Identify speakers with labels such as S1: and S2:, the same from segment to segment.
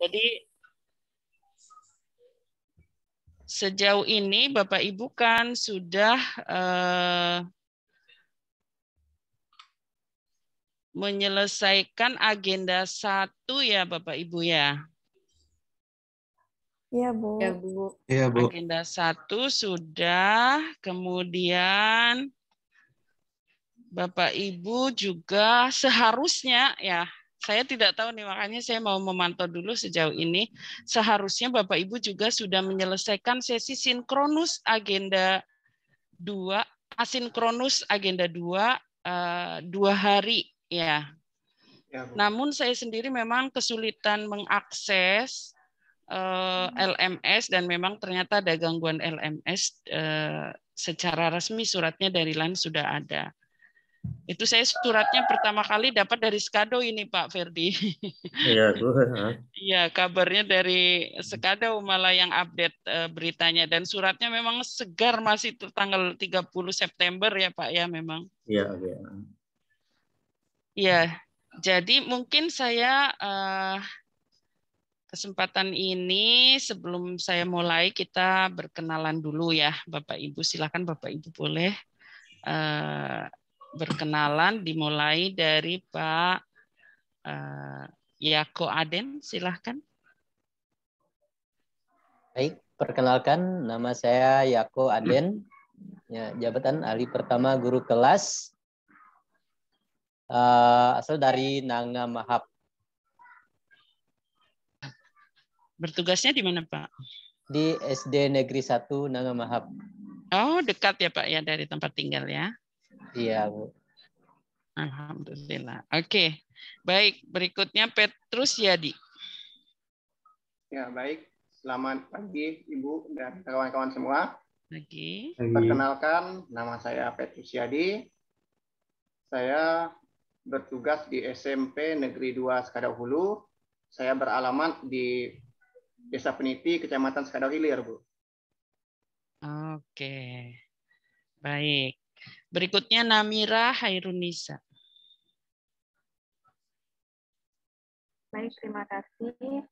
S1: Jadi sejauh ini Bapak Ibu kan sudah menyelesaikan agenda 1 ya Bapak Ibu ya.
S2: Iya, Bu.
S3: Ya, Bu.
S4: Iya, Bu.
S1: Agenda 1 sudah, kemudian Bapak Ibu juga seharusnya ya, saya tidak tahu nih makanya saya mau memantau dulu sejauh ini. Seharusnya Bapak Ibu juga sudah menyelesaikan sesi sinkronus agenda 2, asinkronus agenda 2 2 hari ya.
S4: Ya, Bu.
S1: Namun saya sendiri memang kesulitan mengakses LMS dan memang ternyata ada gangguan LMS secara resmi suratnya dari LAN sudah ada. Itu saya suratnya pertama kali dapat dari Skado ini Pak Ferdi.
S4: Iya, Bu.
S1: Iya, kabarnya dari Skado malah yang update beritanya dan suratnya memang segar masih tanggal 30 September ya Pak ya memang.
S4: Iya, iya.
S1: Iya, jadi mungkin saya kesempatan ini sebelum saya mulai kita berkenalan dulu ya Bapak Ibu. Silakan Bapak Ibu boleh berkenalan dimulai dari Pak Yako Aden, silahkan.
S5: Baik, perkenalkan nama saya Yako Aden, ya, jabatan ahli pertama guru kelas, asal dari Nanga Mahap.
S1: Bertugasnya di mana Pak?
S5: Di SD Negeri 1 Nanga Mahap.
S1: Oh dekat ya Pak ya dari tempat tinggal ya?
S5: Iya, Bu.
S1: Alhamdulillah. Oke, baik berikutnya Petrus Yadi.
S6: Ya baik, selamat pagi Ibu dan kawan-kawan semua.
S1: Pagi.
S6: Perkenalkan, nama saya Petrus Yadi. Saya bertugas di SMP Negeri 2 Skadau Hulu. Saya beralamat di Desa Peniti, Kecamatan Skadau Hilir, Bu.
S1: Oke, baik. Berikutnya Namira Hairunisa.
S2: Baik, terima kasih.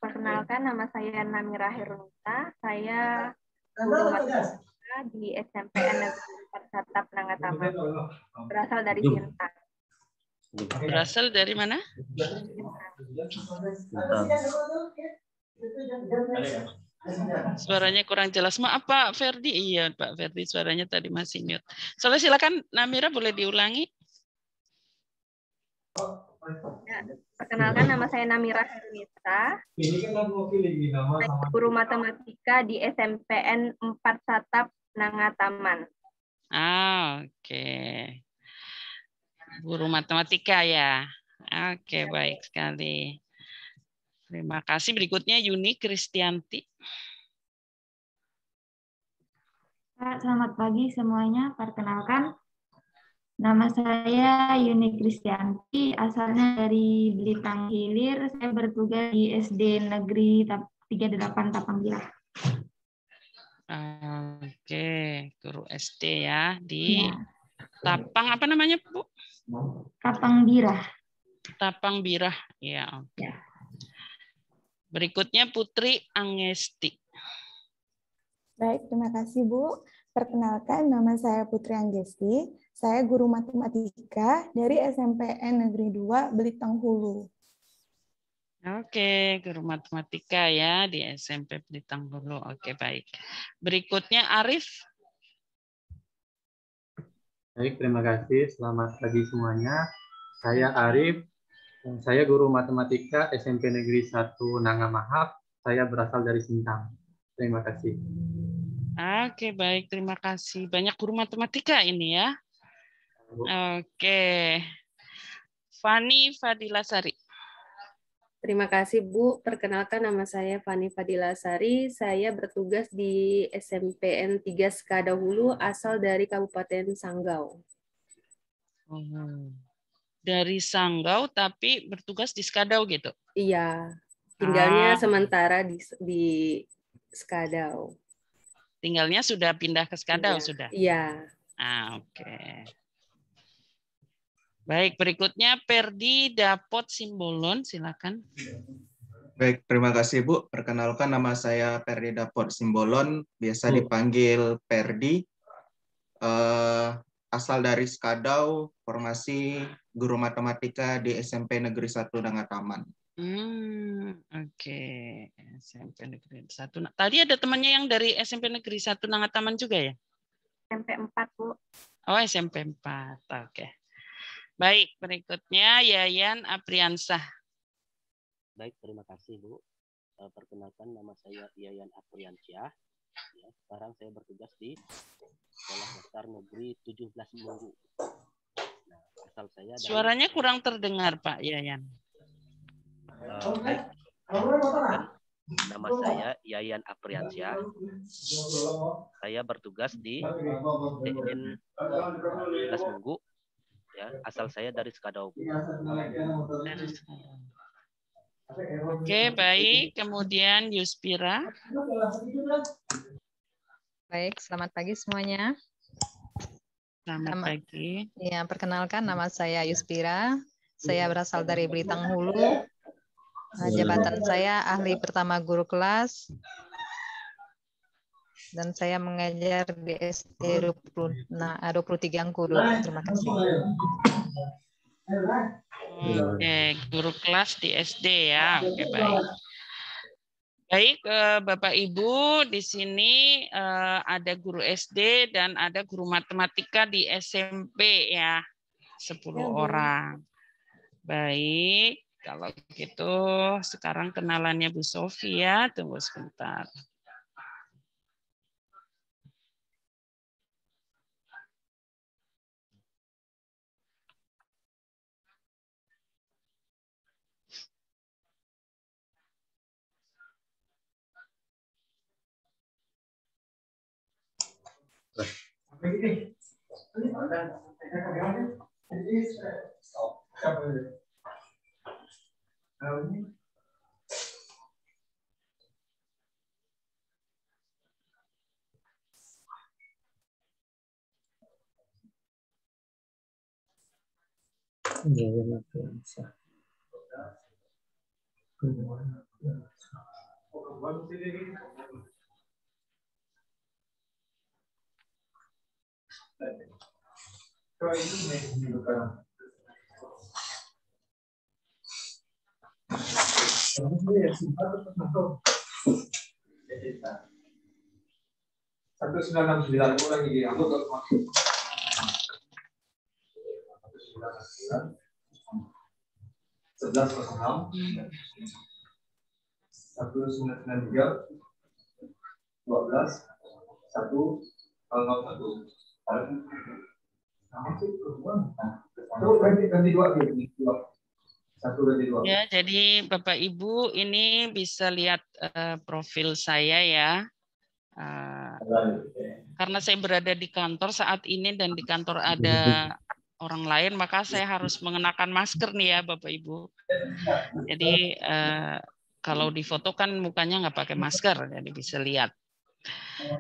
S2: Perkenalkan, nama saya Namira Hairunisa. Saya guru matematika di SMPN Negeri 4 Satap Nangataman. Berasal dari Sintang.
S1: Berasal dari mana? Suaranya kurang jelas. Maaf Pak Ferdi. Iya Pak Ferdi suaranya tadi masih mute. Soalnya silakan Namira boleh diulangi.
S2: Ya, perkenalkan nama saya Namira Hairunisa. Saya guru matematika di SMPN 4 Satap Nangataman.
S1: Oke. Guru matematika ya. Oke, baik sekali. Terima kasih. Berikutnya Yuni Kristianti.
S7: Selamat pagi semuanya. Perkenalkan, nama saya Yuni Kristianti, asalnya dari Belitang Hilir. Saya bertugas di SD Negeri 38 Tapang Bilah.
S1: Oke, guru SD ya di Tapang apa namanya Bu?
S7: Tapang Birah.
S1: Tapang Birah. Ya, oke. Berikutnya Putri Angesti.
S8: Baik, terima kasih Bu. Perkenalkan, nama saya Putri Anggesti. Saya guru matematika dari SMPN Negeri 2 Belitang Hulu.
S1: Oke, guru matematika ya di SMP Belitang Hulu. Oke, baik. Berikutnya Arif.
S4: Baik, terima kasih. Selamat pagi semuanya. Saya Arif. Saya guru matematika SMP Negeri 1 Nanga Mahap. Saya berasal dari Sintang. Terima kasih.
S1: Oke, baik. Terima kasih. Banyak guru matematika ini ya. Oke. Fani Fadilasari.
S3: Terima kasih Bu. Perkenalkan nama saya Fani Fadilasari. Saya bertugas di SMPN 3 Skadau Hulu asal dari Kabupaten Sanggau.
S1: Dari Sanggau tapi bertugas di Skadau gitu.
S3: Iya. Tinggalnya sementara di Skadau.
S1: Tinggalnya sudah pindah ke Skadau sudah.
S3: Iya.
S1: Oke. Baik, berikutnya Perdi Dapot Simbolon, silakan.
S9: Baik, terima kasih Bu. Perkenalkan nama saya Perdi Dapot Simbolon, biasa dipanggil Perdi. Asal dari Skadau, formasi guru matematika di SMP Negeri 1 Nangataman.
S1: Oke. SMP Negeri 1. Tadi ada temannya yang dari SMP Negeri 1 Nangataman juga ya?
S2: SMP 4, Bu.
S1: Oh, SMP 4. Oke. Baik, berikutnya Yayan Apriansah.
S10: Baik, terima kasih Bu. Perkenalkan nama saya Yayan Apriansyah. Ya, sekarang saya bertugas di Sekolah Dasar Negeri 17 Munggu. Nah, asal saya dari...
S1: Suaranya kurang terdengar Pak Yayan.
S10: Baik. Nama saya Yayan Apriansyah. Saya bertugas di TN 17 Munggu. Ya, asal saya dari Skadau.
S1: Oke, baik. Kemudian Yuspira.
S11: Baik, selamat pagi semuanya.
S1: Selamat pagi.
S11: Ya, perkenalkan nama saya Yuspira. Saya berasal dari Belitung Hulu. Jabatan saya ahli pertama guru kelas. Dan saya mengajar di SD 23 Angkudu. Terima kasih.
S1: Oke, guru kelas di SD ya. Oke, baik. Baik, Bapak Ibu, di sini ada guru SD dan ada guru matematika di SMP ya. 10 orang. Baik, kalau gitu sekarang kenalannya Bu Sofi ya. Tunggu sebentar. Ya, jadi Bapak Ibu ini bisa lihat profil saya ya. Karena saya berada di kantor saat ini dan di kantor ada orang lain, maka saya harus mengenakan masker nih ya Bapak Ibu. Jadi kalau difoto kan mukanya nggak pakai masker, jadi bisa lihat.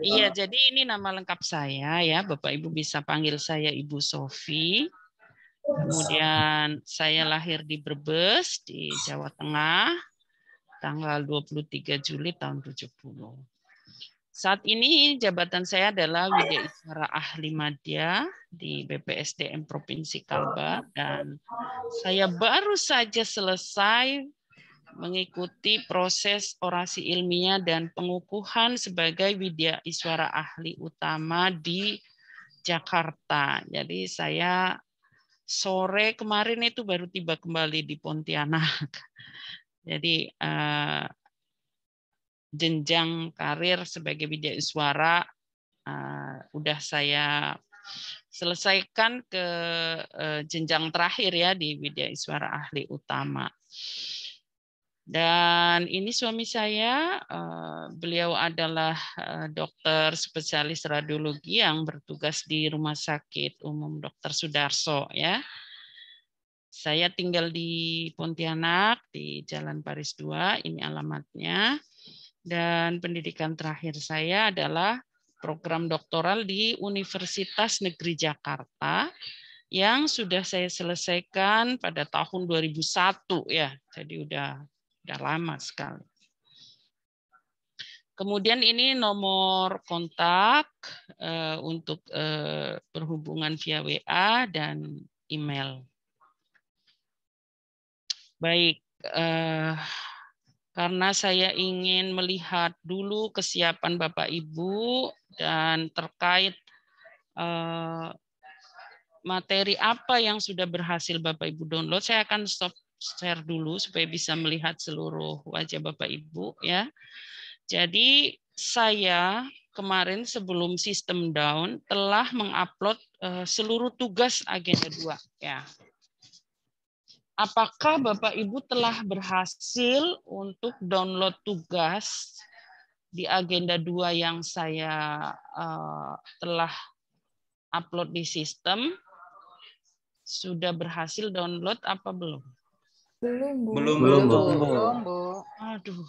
S1: Iya, jadi ini nama lengkap saya ya, Bapak Ibu bisa panggil saya Ibu Sofi. Kemudian saya lahir di Brebes di Jawa Tengah tanggal 23 Juli tahun 70. Saat ini jabatan saya adalah Widya Iswara Ahli Madya di BPSDM Provinsi Kalbar dan saya baru saja selesai mengikuti proses orasi ilmiah dan pengukuhan sebagai Widya Iswara Ahli Utama di Jakarta. Jadi saya sore kemarin itu baru tiba kembali di Pontianak. Jadi jenjang karir sebagai Widya Iswara udah saya selesaikan ke jenjang terakhir ya di Widya Iswara Ahli Utama. Dan ini suami saya, beliau adalah dokter spesialis radiologi yang bertugas di Rumah Sakit Umum Dr. Sudarso ya. Saya tinggal di Pontianak di Jalan Paris 2, ini alamatnya. Dan pendidikan terakhir saya adalah program doktoral di Universitas Negeri Jakarta yang sudah saya selesaikan pada tahun 2001 ya. Jadi udah Udah lama sekali. Kemudian ini nomor kontak untuk berhubungan via WA dan email. Baik, karena saya ingin melihat dulu kesiapan Bapak Ibu dan terkait materi apa yang sudah berhasil Bapak Ibu download, saya akan stop share dulu supaya bisa melihat seluruh wajah Bapak Ibu ya. Jadi saya kemarin sebelum sistem down telah mengupload seluruh tugas agenda 2 ya. Apakah Bapak Ibu telah berhasil untuk download tugas di agenda 2 yang saya telah upload di sistem? Sudah berhasil download apa belum?
S9: Belum,
S11: Bu.
S1: Aduh.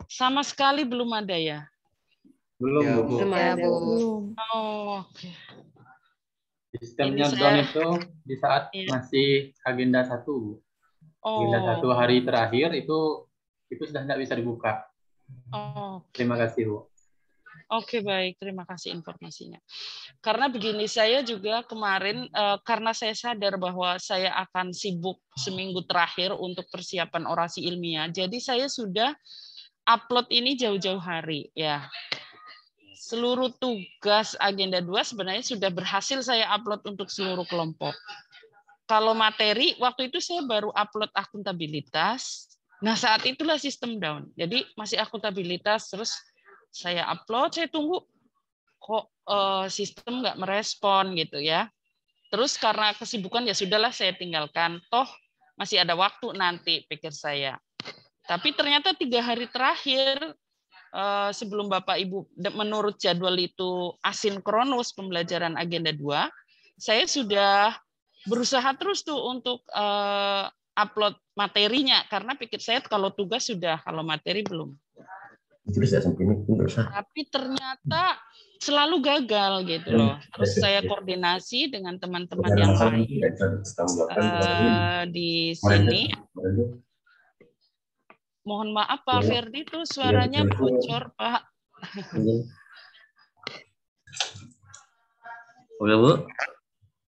S1: Sama sekali belum ada ya?
S4: Belum,
S9: Ya,
S4: Bu.
S9: Bu.
S11: Ya, Bu.
S1: Oh, oke.
S4: Sistemnya
S1: Ini
S4: down
S1: saya-
S4: itu di saat
S1: Iya.
S4: masih agenda 1, Bu. Agenda 1
S1: Oh,
S4: hari terakhir itu sudah tidak bisa dibuka.
S1: oh.
S4: Terima kasih, Bu.
S1: Oke, baik. Terima kasih informasinya. Karena begini, saya juga kemarin, karena saya sadar bahwa saya akan sibuk seminggu terakhir untuk persiapan orasi ilmiah, jadi saya sudah upload ini jauh-jauh hari. Ya, seluruh tugas agenda 2 sebenarnya sudah berhasil saya upload untuk seluruh kelompok. Kalau materi, waktu itu saya baru upload akuntabilitas. Nah, saat itulah sistem down. Jadi masih akuntabilitas, terus saya upload, saya tunggu kok sistem nggak merespon gitu ya. Terus karena kesibukan ya sudahlah saya tinggalkan. Toh masih ada waktu nanti pikir saya. Tapi ternyata 3 hari terakhir sebelum Bapak Ibu menurut jadwal itu asinkronus pembelajaran agenda 2, saya sudah berusaha terus tuh untuk upload materinya karena pikir saya kalau tugas sudah, kalau materi belum. Tapi ternyata selalu gagal gitu loh. Terus saya koordinasi dengan teman-teman yang lain di sini. Mohon maaf Pak Ferdi itu suaranya bocor Pak.
S12: Oke, Bu.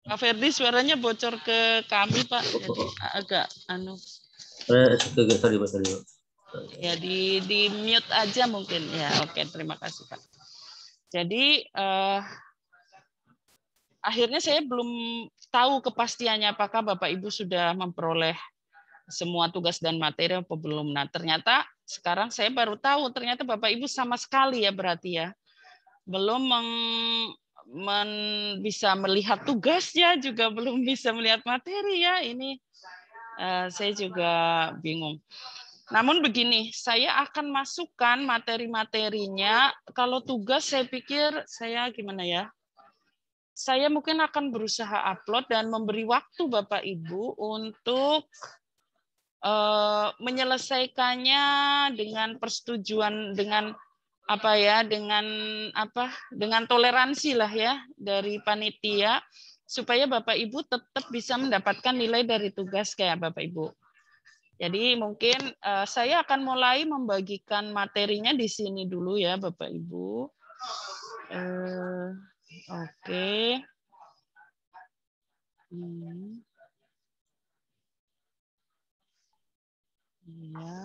S1: Pak Ferdi suaranya bocor ke kami Pak. Jadi agak
S12: Sorry, Bu.
S1: Ya di mute aja mungkin ya. Oke, terima kasih Pak. Jadi akhirnya saya belum tahu kepastiannya apakah Bapak Ibu sudah memperoleh semua tugas dan materi apa belum. Nah, ternyata sekarang saya baru tahu ternyata Bapak Ibu sama sekali ya berarti ya. Belum bisa melihat tugasnya, juga belum bisa melihat materi ya. Ini saya juga bingung. Namun begini, saya akan masukkan materi-materinya. Kalau tugas saya pikir saya gimana ya? Saya mungkin akan berusaha upload dan memberi waktu Bapak Ibu untuk menyelesaikannya dengan persetujuan dengan dengan toleransi lah ya dari panitia supaya Bapak Ibu tetap bisa mendapatkan nilai dari tugas kayak Bapak Ibu. Jadi mungkin saya akan mulai membagikan materinya di sini dulu ya Bapak Ibu. Oke. Ya.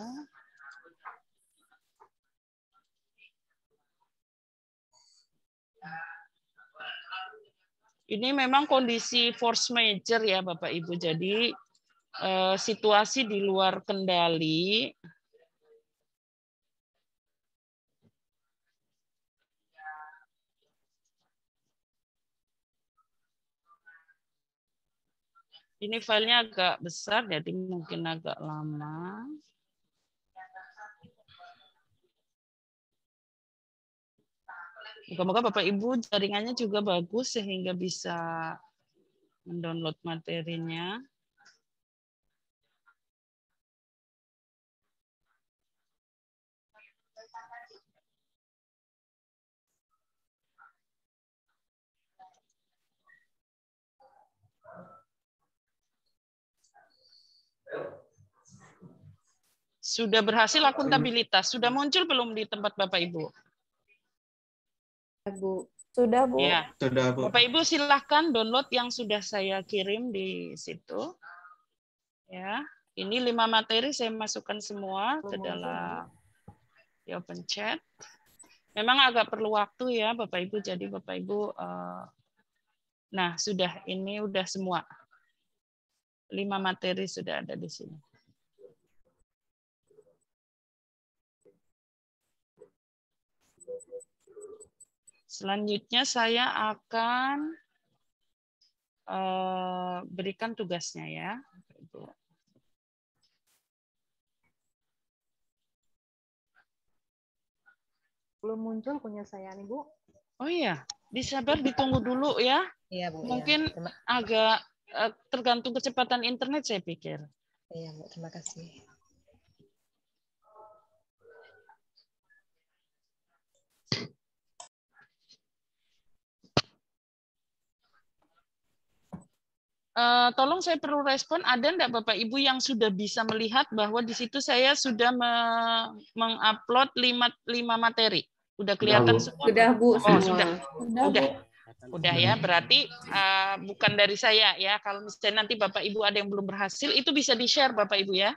S1: Ini memang kondisi force major ya Bapak Ibu. Jadi situasi di luar kendali. Ini filenya agak besar, jadi mungkin agak lama. Moga-moga Bapak Ibu jaringannya juga bagus sehingga bisa mendownload materinya. Sudah berhasil akuntabilitas. Sudah muncul belum di tempat Bapak Ibu?
S3: Bu.
S8: Sudah, Bu.
S1: Ya.
S9: Sudah, Bu.
S1: Bapak Ibu silahkan download yang sudah saya kirim di situ. Ya, ini 5 materi saya masukkan semua ke dalam di open chat. Memang agak perlu waktu ya Bapak Ibu. Jadi Bapak Ibu, nah sudah, ini udah semua. 5 materi sudah ada di sini. Selanjutnya saya akan berikan tugasnya ya.
S11: Belum muncul punya saya nih, Bu.
S1: Oh iya, disabar ditunggu dulu ya.
S11: Iya, Bu.
S1: Mungkin
S11: ya.
S1: agak tergantung kecepatan internet saya pikir.
S11: Iya, Bu. Terima kasih.
S1: Tolong saya perlu respon, ada enggak Bapak Ibu yang sudah bisa melihat bahwa di situ saya sudah mengupload 5 materi? Udah kelihatan semua?
S3: Sudah, Bu,
S1: Oh,
S3: semua.
S1: Udah ya, berarti bukan dari saya ya. Kalau misalnya nanti Bapak Ibu ada yang belum berhasil, itu bisa di-share Bapak Ibu ya.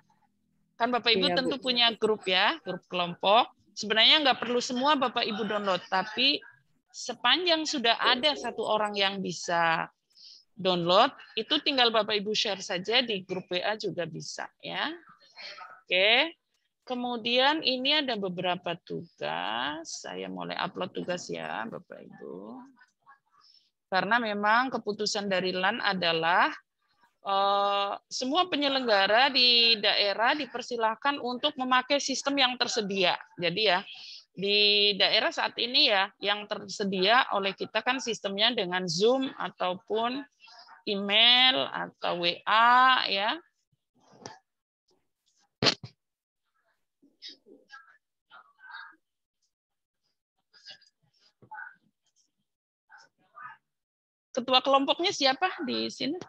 S1: Kan Bapak Ibu
S3: Iya,
S1: tentu
S3: Bu.
S1: punya grup ya, grup kelompok. Sebenarnya nggak perlu semua Bapak Ibu download, tapi sepanjang sudah ada 1 orang yang bisa download, itu tinggal Bapak Ibu share saja di grup WA juga bisa ya. Oke. Kemudian ini ada beberapa tugas. Saya mulai upload tugas ya Bapak Ibu. Karena memang keputusan dari LAN adalah semua penyelenggara di daerah dipersilahkan untuk memakai sistem yang tersedia. Jadi ya, di daerah saat ini ya, yang tersedia oleh kita kan sistemnya dengan Zoom ataupun email atau WA ya. Ketua kelompoknya siapa di sini?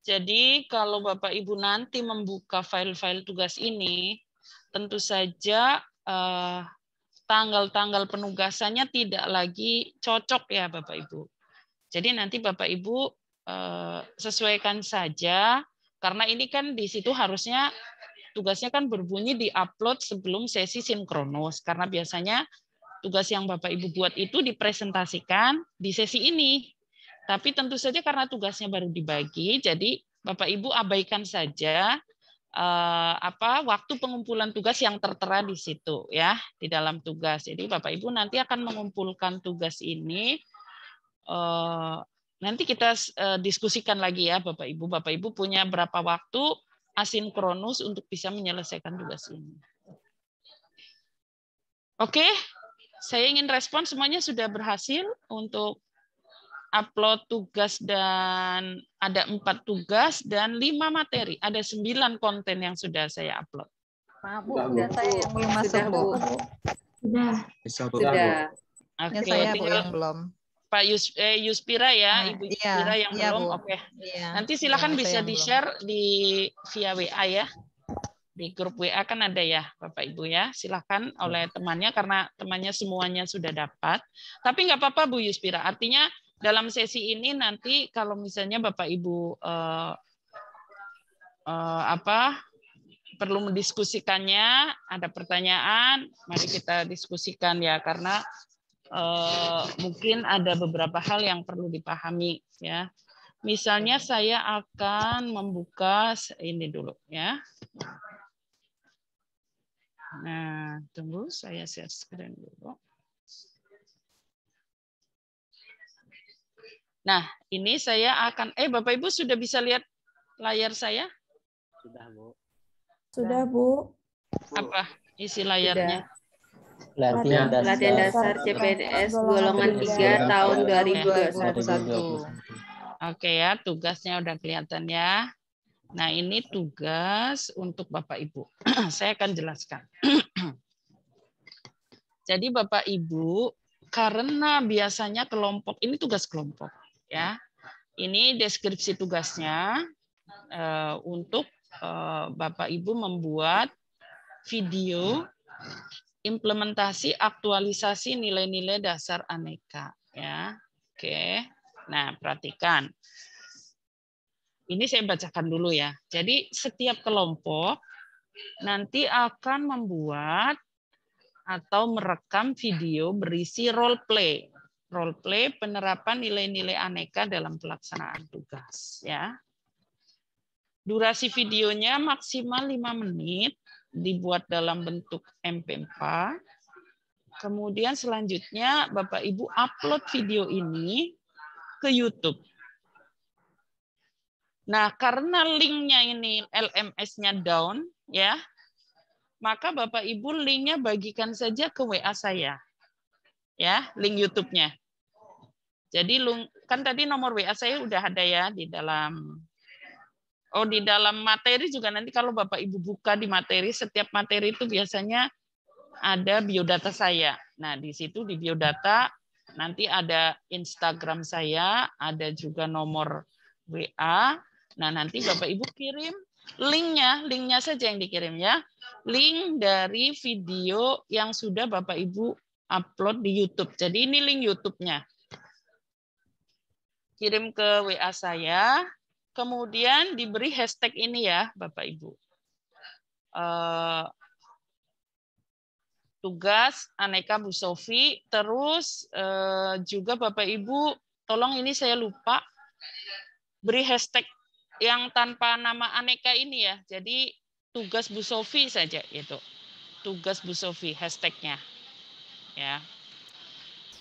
S1: Jadi kalau Bapak Ibu nanti membuka file-file tugas ini, tentu saja tanggal-tanggal penugasannya tidak lagi cocok ya Bapak Ibu. Jadi nanti Bapak Ibu sesuaikan saja, karena ini kan di situ harusnya tugasnya kan berbunyi di-upload sebelum sesi sinkronus, karena biasanya tugas yang Bapak Ibu buat itu dipresentasikan di sesi ini. Tapi tentu saja karena tugasnya baru dibagi, jadi Bapak Ibu abaikan saja waktu pengumpulan tugas yang tertera di situ ya, di dalam tugas. Jadi Bapak Ibu nanti akan mengumpulkan tugas ini, nanti kita diskusikan lagi ya Bapak Ibu. Bapak Ibu punya berapa waktu asinkronus untuk bisa menyelesaikan tugas ini. Oke, saya ingin respon semuanya sudah berhasil untuk upload tugas, dan ada 4 tugas dan 5 materi. Ada 9 konten yang sudah saya upload.
S11: Maaf Bu, sudah saya yang belum masuk Bu.
S3: Sudah.
S11: Oke, saya Bu yang belum.
S1: Pak Yuspira ya, Ibu Yuspira yang belum.
S11: Bu.
S1: Oke.
S11: Iya,
S1: Nanti silakan bisa di-share via WA ya. Di grup WA kan ada ya Bapak Ibu ya. Silakan oleh temannya, karena temannya semuanya sudah dapat. Tapi nggak apa-apa Bu Yuspira. Artinya dalam sesi ini nanti kalau misalnya Bapak Ibu perlu mendiskusikannya, ada pertanyaan, mari kita diskusikan ya, karena mungkin ada beberapa hal yang perlu dipahami ya. Misalnya saya akan membuka ini dulu ya. Nah, tunggu saya share screen dulu. Nah, ini saya akan Bapak Ibu sudah bisa lihat layar saya?
S10: Sudah, Bu.
S8: Sudah, Bu.
S1: Apa isi layarnya?
S3: Latihan dasar CPNS golongan 3 tahun 2021.
S1: Oke ya, tugasnya udah kelihatan ya. Nah, ini tugas untuk Bapak Ibu. Saya akan jelaskan. Jadi Bapak Ibu, karena biasanya kelompok, ini tugas kelompok ya. Ini deskripsi tugasnya untuk Bapak Ibu membuat video implementasi aktualisasi nilai-nilai dasar aneka ya. Oke. Nah, perhatikan. Ini saya bacakan dulu ya. Jadi setiap kelompok nanti akan membuat atau merekam video berisi role play. Role play penerapan nilai-nilai aneka dalam pelaksanaan tugas ya. Durasi videonya maksimal 5 menit, dibuat dalam bentuk MP4. Kemudian selanjutnya Bapak Ibu upload video ini ke YouTube. Nah, karena linknya ini LMS-nya down, ya, maka Bapak Ibu linknya bagikan saja ke WA saya, ya, link YouTube-nya. Jadi kan tadi nomor WA saya udah ada ya di dalam. Oh, di dalam materi juga nanti kalau Bapak Ibu buka di materi, setiap materi itu biasanya ada biodata saya. Nah, di situ di biodata nanti ada Instagram saya, ada juga nomor WA. Nah, nanti Bapak Ibu kirim linknya saja yang dikirim ya. Link dari video yang sudah Bapak Ibu upload di YouTube. Jadi ini link YouTube-nya. Kirim ke WA saya, kemudian diberi hashtag ini ya, Bapak Ibu. Tugas aneka Bu Sofi, terus juga Bapak Ibu, tolong ini saya lupa, beri hashtag yang tanpa nama aneka ini ya. Jadi tugas Bu Sofi saja itu. Tugas Bu Sofi hashtagnya. Ya.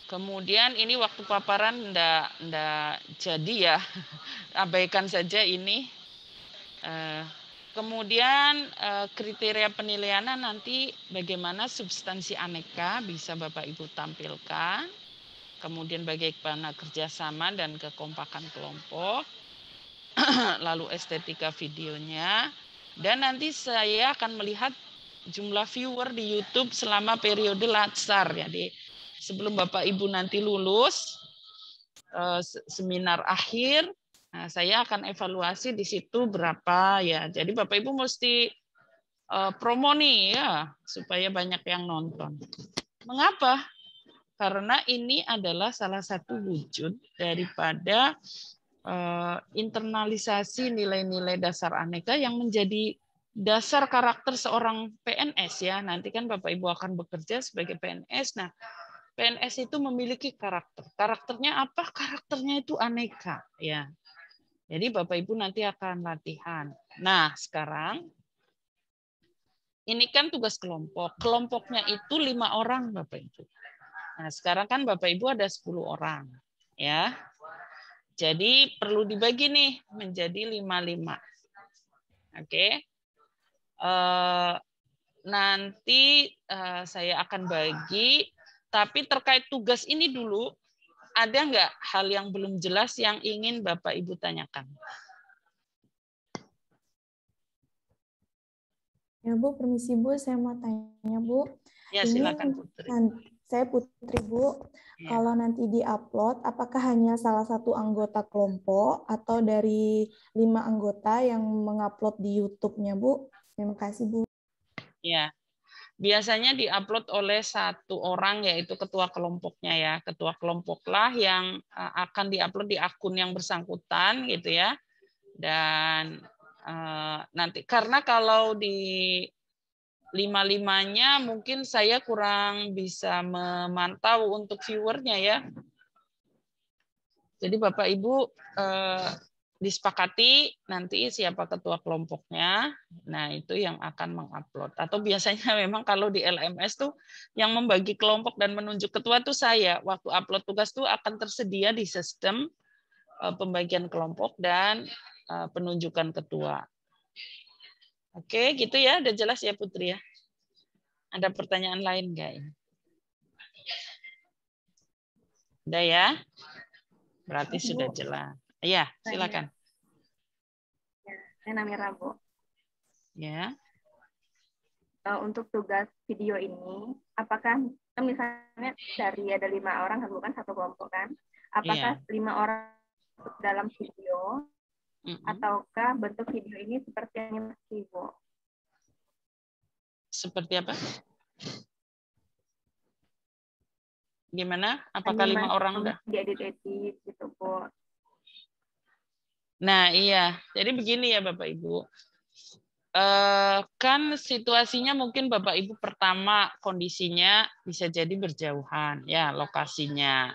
S1: Kemudian ini waktu paparan enggak jadi ya. Abaikan saja ini. Kemudian kriteria penilaiannya nanti bagaimana substansi aneka bisa Bapak Ibu tampilkan. Kemudian bagaimana kerjasama dan kekompakan kelompok. Lalu estetika videonya, dan nanti saya akan melihat jumlah viewer di YouTube selama periode latsar. Jadi sebelum Bapak Ibu nanti lulus seminar akhir, nah, saya akan evaluasi di situ berapa ya. Jadi Bapak Ibu mesti promo nih ya supaya banyak yang nonton. Mengapa? Karena ini adalah salah satu wujud daripada internalisasi nilai-nilai dasar aneka yang menjadi dasar karakter seorang PNS ya. Nanti kan Bapak Ibu akan bekerja sebagai PNS. Nah, PNS itu memiliki karakter. Karakternya apa? Karakternya itu aneka ya. Jadi Bapak Ibu nanti akan latihan. Nah, sekarang ini kan tugas kelompok. Kelompoknya itu 5 orang Bapak Ibu. Nah, sekarang kan Bapak Ibu ada 10 orang ya. Jadi perlu dibagi nih menjadi 5-5. Oke. Nanti saya akan bagi, tapi terkait tugas ini dulu, ada nggak hal yang belum jelas yang ingin Bapak Ibu tanyakan?
S8: Ya Bu, permisi Bu, saya mau tanya Bu.
S1: Ya silakan Putri.
S8: Saya Putri Bu, ya. Kalau nanti di-upload, apakah hanya salah satu anggota kelompok atau dari 5 anggota yang mengupload di YouTube-nya Bu? Terima kasih Bu.
S1: Ya, biasanya di-upload oleh 1 orang yaitu ketua kelompoknya ya. Ketua kelompoklah yang akan di-upload di akun yang bersangkutan gitu ya. Dan nanti karena kalau di 5-5-nya mungkin saya kurang bisa memantau untuk viewernya ya. Jadi Bapak Ibu disepakati nanti siapa ketua kelompoknya, nah itu yang akan mengupload. Atau biasanya memang kalau di LMS tuh yang membagi kelompok dan menunjuk ketua tuh saya. Waktu upload tugas tuh akan tersedia di sistem pembagian kelompok dan penunjukan ketua. Oke, gitu ya, udah jelas ya Putri ya. Ada pertanyaan lain nggak? Udah ya? Berarti sudah jelas. Iya, silakan.
S2: Ya, saya Namira, Bu.
S1: Ya.
S2: Untuk tugas video ini, apakah misalnya dari ada 5 orang, bukan satu kelompok kan? Apakah 5 orang dalam video, ataukah bentuk video ini seperti animasi, Bu?
S1: Seperti apa? Gimana? Apakah 5 orang udah?
S2: Diedit-edit gitu, Bu.
S1: Nah, iya. Jadi begini ya Bapak Ibu. Kan situasinya mungkin Bapak Ibu pertama kondisinya bisa jadi berjauhan ya lokasinya.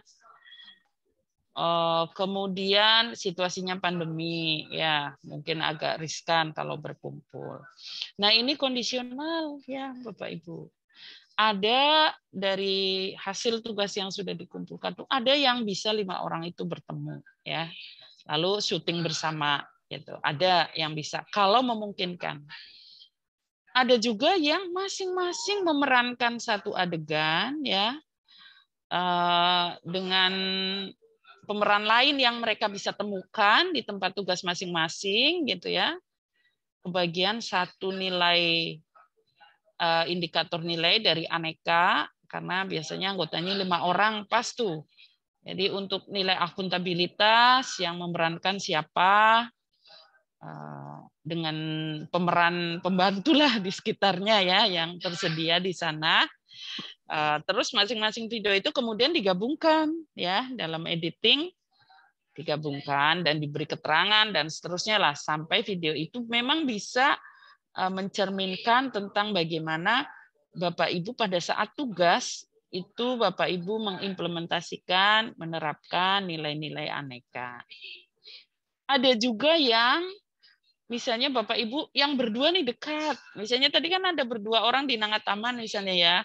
S1: Kemudian situasinya pandemi ya mungkin agak riskan kalau berkumpul. Nah, ini kondisional ya Bapak Ibu. Ada dari hasil tugas yang sudah dikumpulkan tuh ada yang bisa 5 orang itu bertemu ya. Lalu syuting bersama gitu. Ada yang bisa kalau memungkinkan. Ada juga yang masing-masing memerankan satu adegan ya dengan pemeran lain yang mereka bisa temukan di tempat tugas masing-masing gitu ya. Kebagian satu nilai indikator nilai dari aneka karena biasanya anggotanya 5 orang pas tuh. Jadi untuk nilai akuntabilitas yang memerankan siapa dengan pemeran pembantu lah di sekitarnya ya yang tersedia di sana. Terus masing-masing video itu kemudian digabungkan ya dalam editing, digabungkan dan diberi keterangan dan seterusnya lah sampai video itu memang bisa mencerminkan tentang bagaimana Bapak Ibu pada saat tugas itu Bapak Ibu mengimplementasikan, menerapkan nilai-nilai aneka. Ada juga yang misalnya Bapak Ibu yang berdua nih dekat. Misalnya tadi kan ada berdua orang di Nangataman misalnya ya.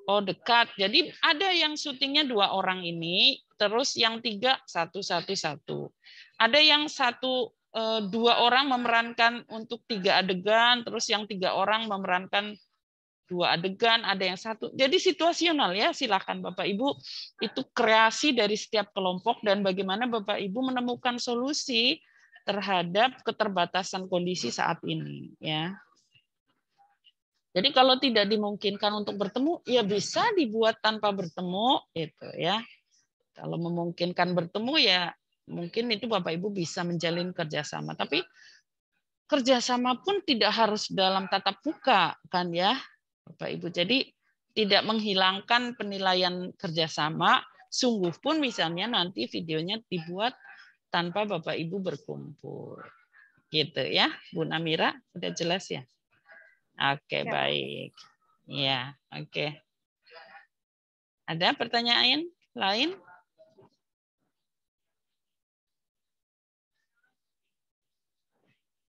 S1: Oh dekat. Jadi ada yang syutingnya 2 orang ini, terus yang 3 1. Ada yang 2 orang memerankan untuk 3 adegan, terus yang 3 orang memerankan 2 adegan, ada yang 1. Jadi situasional ya, silakan Bapak Ibu itu kreasi dari setiap kelompok dan bagaimana Bapak Ibu menemukan solusi terhadap keterbatasan kondisi saat ini ya. Jadi kalau tidak dimungkinkan untuk bertemu ya bisa dibuat tanpa bertemu itu ya. Kalau memungkinkan bertemu ya mungkin itu Bapak Ibu bisa menjalin kerjasama. Tapi kerjasama pun tidak harus dalam tatap muka kan ya. Bapak Ibu. Jadi tidak menghilangkan penilaian kerjasama, sungguh pun misalnya nanti videonya dibuat tanpa Bapak Ibu berkumpul. Gitu ya, Bu Namira, udah jelas ya? Oke, baik. Ya, oke. Ada pertanyaan lain?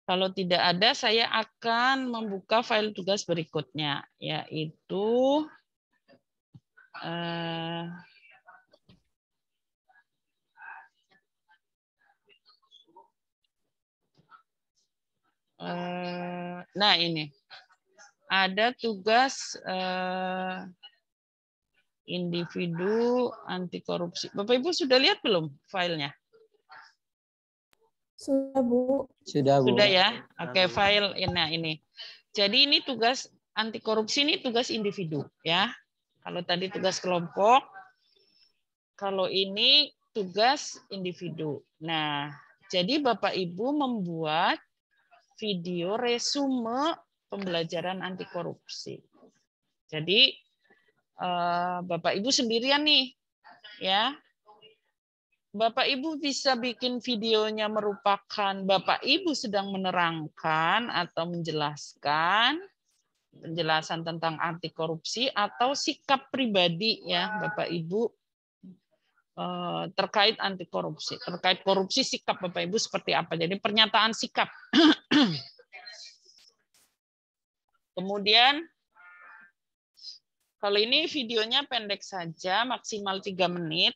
S1: Kalau tidak ada, saya akan membuka file tugas berikutnya, yaitu nah ini ada tugas individu anti korupsi. Bapak Ibu sudah lihat belum filenya?
S8: Sudah, Bu.
S5: Sudah, Bu.
S1: Sudah ya. Oke, file ini. Jadi ini tugas anti korupsi ini tugas individu ya. Kalau tadi tugas kelompok, kalau ini tugas individu. Nah, jadi Bapak Ibu membuat video resume pembelajaran anti korupsi. Jadi Bapak Ibu sendirian nih ya. Bapak Ibu bisa bikin videonya merupakan Bapak Ibu sedang menerangkan atau menjelaskan penjelasan tentang anti korupsi atau sikap pribadi ya Bapak Ibu terkait anti korupsi, terkait korupsi sikap Bapak Ibu seperti apa. Jadi pernyataan sikap. Kemudian kalau ini videonya pendek saja, maksimal 3 menit.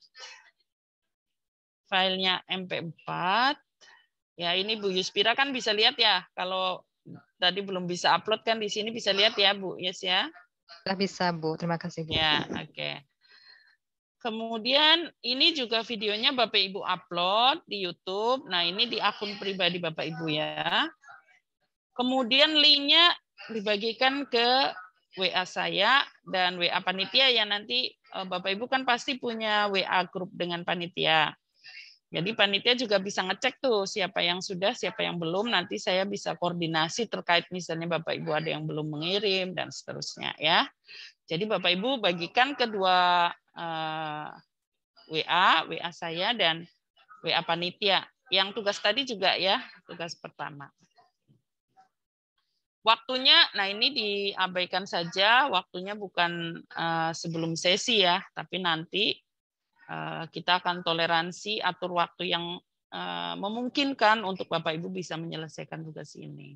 S1: Filenya MP4. Ya, ini Bu Yuspira kan bisa lihat ya. Kalau tadi belum bisa upload kan di sini bisa lihat ya, Bu. Yes ya.
S11: Bisa, Bu. Terima kasih, Bu.
S1: Ya, oke. Kemudian ini juga videonya Bapak Ibu upload di YouTube. Nah, ini di akun pribadi Bapak Ibu ya. Kemudian linknya dibagikan ke WA saya dan WA panitia ya, nanti Bapak Ibu kan pasti punya WA grup dengan panitia. Jadi panitia juga bisa ngecek tuh siapa yang sudah, siapa yang belum. Nanti saya bisa koordinasi terkait misalnya Bapak Ibu ada yang belum mengirim dan seterusnya ya. Jadi Bapak Ibu bagikan kedua WA saya dan WA panitia. Yang tugas tadi juga ya, tugas pertama. Waktunya, nah ini diabaikan saja. Waktunya bukan sebelum sesi ya, tapi nanti kita akan toleransi atur waktu yang memungkinkan untuk Bapak Ibu bisa menyelesaikan tugas ini.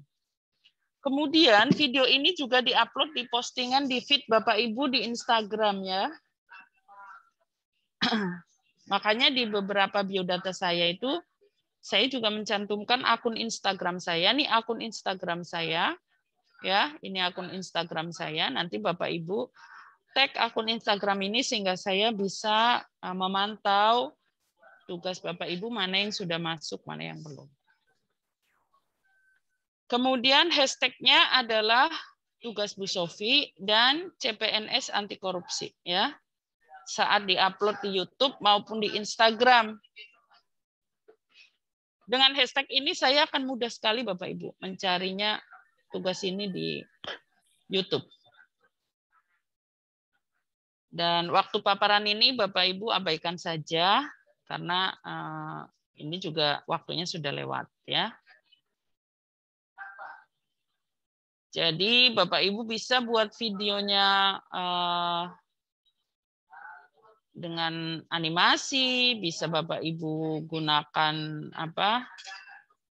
S1: Kemudian video ini juga diupload di postingan di feed Bapak Ibu di Instagram ya. Makanya di beberapa biodata saya itu saya juga mencantumkan akun Instagram saya. Nih akun Instagram saya ya, ini akun Instagram saya. Nanti Bapak Ibu tag akun Instagram ini sehingga saya bisa memantau tugas Bapak Ibu mana yang sudah masuk, mana yang belum. Kemudian hashtagnya adalah tugas Bu Sofi dan CPNS anti korupsi ya. Saat diupload di YouTube maupun di Instagram. Dengan hashtag ini saya akan mudah sekali Bapak Ibu mencarinya tugas ini di YouTube. Dan waktu paparan ini Bapak Ibu abaikan saja karena ini juga waktunya sudah lewat ya. Jadi Bapak Ibu bisa buat videonya dengan animasi, bisa Bapak Ibu gunakan apa?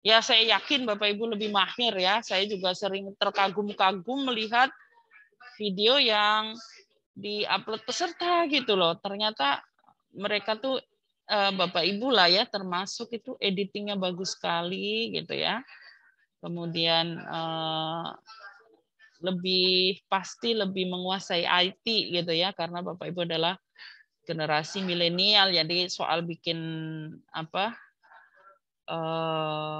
S1: Ya saya yakin Bapak Ibu lebih mahir ya. Saya juga sering terkagum-kagum melihat video yang di-upload peserta gitu loh. Ternyata mereka tuh Bapak Ibu lah ya termasuk itu editingnya bagus sekali gitu ya. Kemudian pasti lebih menguasai IT gitu ya karena Bapak Ibu adalah generasi milenial. Jadi soal bikin apa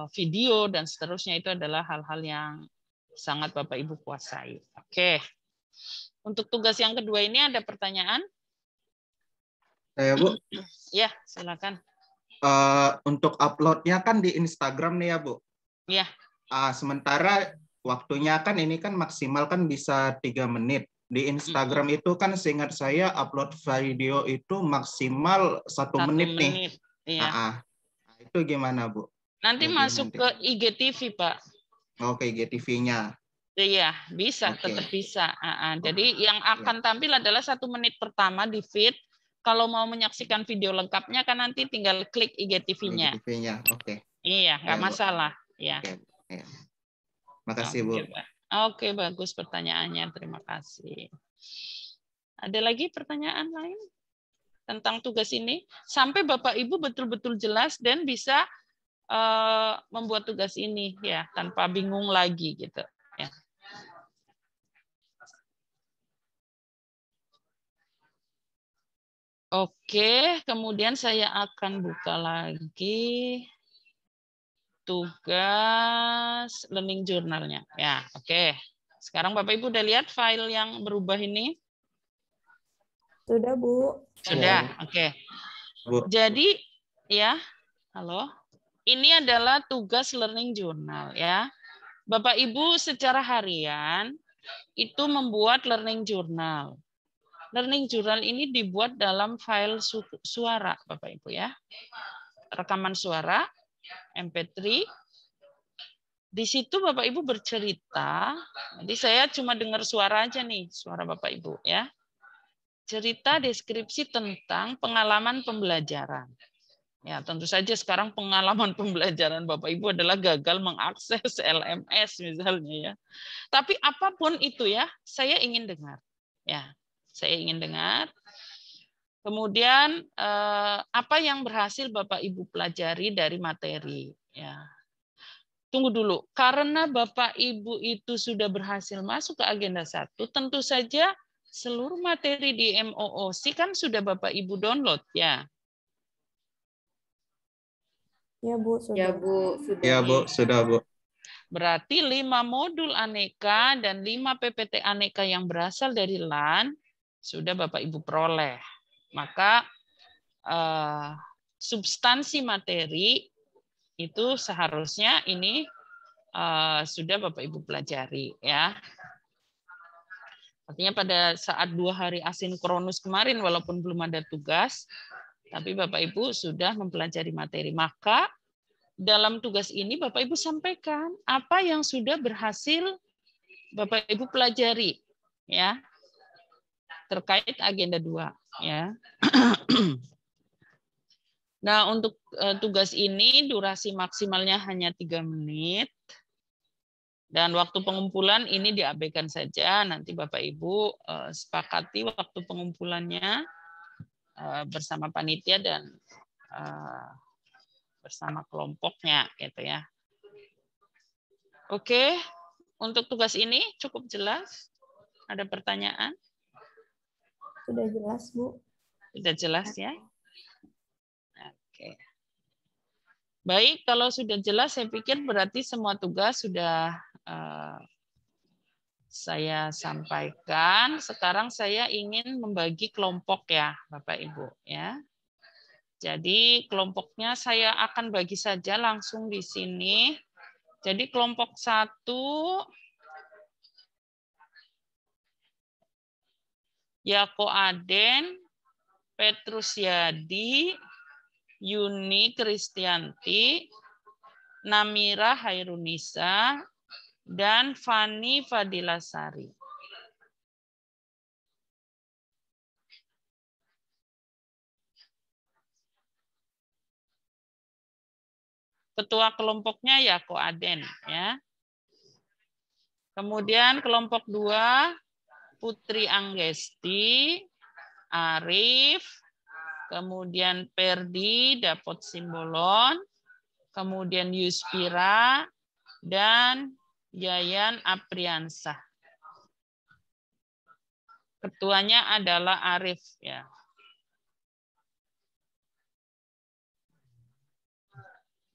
S1: video dan seterusnya itu adalah hal-hal yang sangat Bapak Ibu kuasai. Oke. Untuk tugas yang kedua ini ada pertanyaan?
S9: Saya Bu.
S1: Ya, silakan.
S9: Untuk uploadnya kan di Instagram nih ya Bu.
S1: Ya.
S9: Sementara waktunya kan ini kan maksimal kan bisa 3 menit. Di Instagram itu kan seingat saya upload video itu maksimal 1 menit nih.
S1: Iya.
S9: Itu gimana Bu?
S1: Nanti masuk ke IGTV Pak.
S9: Oke, IGTV-nya.
S1: Iya, bisa, tetap bisa. Jadi yang akan tampil adalah 1 menit pertama di feed. Kalau mau menyaksikan video lengkapnya kan nanti tinggal klik IGTV-nya.
S9: IGTV-nya, oke.
S1: Iya, nggak masalah. Ya.
S9: Oke. Makasih Bu.
S1: Oke, bagus pertanyaannya. Terima kasih. Ada lagi pertanyaan lain tentang tugas ini? Sampai Bapak Ibu betul-betul jelas dan bisa membuat tugas ini ya tanpa bingung lagi gitu. Ya. Oke, kemudian saya akan buka lagi tugas learning journal-nya. Ya, oke. Sekarang Bapak Ibu udah lihat file yang berubah ini?
S8: Sudah, Bu.
S1: Sudah, oke. Jadi, ya, halo. Ini adalah tugas learning journal ya. Bapak Ibu secara harian itu membuat learning journal. Learning journal ini dibuat dalam file suara, Bapak Ibu ya. rekaman suara MP3. Di situ Bapak Ibu bercerita. Jadi saya cuma dengar suara aja nih, suara Bapak Ibu ya. Cerita deskripsi tentang pengalaman pembelajaran. Ya, tentu saja sekarang pengalaman pembelajaran Bapak Ibu adalah gagal mengakses LMS misalnya ya. Tapi apapun itu ya, saya ingin dengar. Ya, saya ingin dengar. Kemudian apa yang berhasil Bapak Ibu pelajari dari materi ya. Tunggu dulu, karena Bapak Ibu itu sudah berhasil masuk ke agenda 1, tentu saja seluruh materi di MOOC kan sudah Bapak Ibu download ya.
S8: Ya Bu, sudah.
S3: Ya Bu, sudah.
S9: Ya Bu, sudah Bu.
S1: Berarti 5 modul aneka dan 5 PPT aneka yang berasal dari LAN sudah Bapak Ibu peroleh. Maka substansi materi itu seharusnya ini sudah Bapak Ibu pelajari ya. Artinya pada saat 2 hari asinkronus kemarin walaupun belum ada tugas, tapi Bapak Ibu sudah mempelajari materi. Maka dalam tugas ini Bapak Ibu sampaikan apa yang sudah berhasil Bapak Ibu pelajari ya. Terkait agenda 2 ya. Nah, untuk tugas ini durasi maksimalnya hanya 3 menit. Dan waktu pengumpulan ini diabaikan saja. Nanti Bapak Ibu sepakati waktu pengumpulannya bersama panitia dan bersama kelompoknya gitu ya. Oke, untuk tugas ini cukup jelas? Ada pertanyaan?
S8: Sudah jelas, Bu.
S1: Sudah jelas ya? Oke. Baik, kalau sudah jelas, saya pikir berarti semua tugas sudah saya sampaikan. Sekarang saya ingin membagi kelompok ya, Bapak Ibu ya. Jadi kelompoknya saya akan bagi saja langsung di sini. Jadi kelompok 1 Yako Aden, Petrus Yadi, Yuni Kristianti, Namira Hairunisa, dan Fani Fadilasari. Ketua kelompoknya Yako Aden ya. Kemudian kelompok 2 Putri Anggesti, Arif, kemudian Perdi Dapot Simbolon, kemudian Yuspira, dan Yayan Apriansah. Ketuanya adalah Arif ya.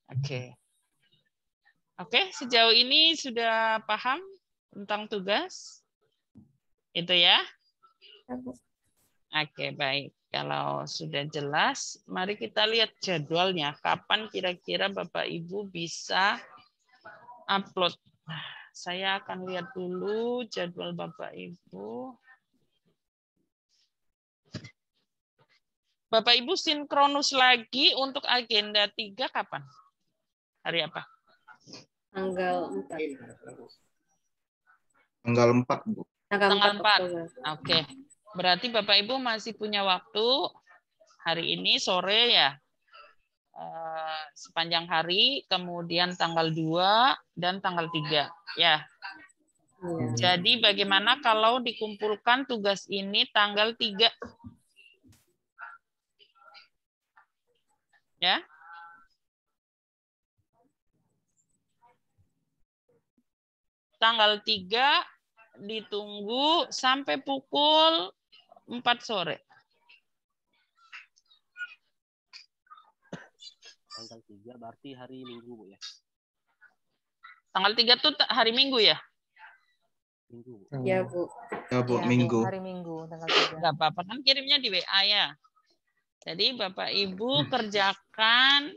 S1: Oke. Oke, sejauh ini sudah paham tentang tugas? Itu ya? Oke, baik. Kalau sudah jelas, mari kita lihat jadwalnya. Kapan kira-kira Bapak Ibu bisa upload? Saya akan lihat dulu jadwal Bapak Ibu. Bapak Ibu sinkronus lagi untuk agenda 3 kapan? Hari apa?
S3: Tanggal 4.
S9: Tanggal 4, Bu.
S1: Tanggal 4. Oke. Berarti Bapak Ibu masih punya waktu hari ini sore ya. Sepanjang hari, kemudian tanggal 2 dan tanggal 3 ya. Jadi bagaimana kalau dikumpulkan tugas ini tanggal 3? Ya. Tanggal 3 ditunggu sampai pukul 4 sore.
S10: Tanggal 3 berarti hari Minggu, Bu ya?
S1: Tanggal 3 tuh hari Minggu ya?
S10: Minggu.
S3: Ya, Bu.
S9: Ya, Bu,
S11: Ya,
S9: Minggu.
S11: hari Minggu tanggal 3.
S1: Enggak apa-apa, kan kirimnya di WA ya. Jadi Bapak Ibu kerjakan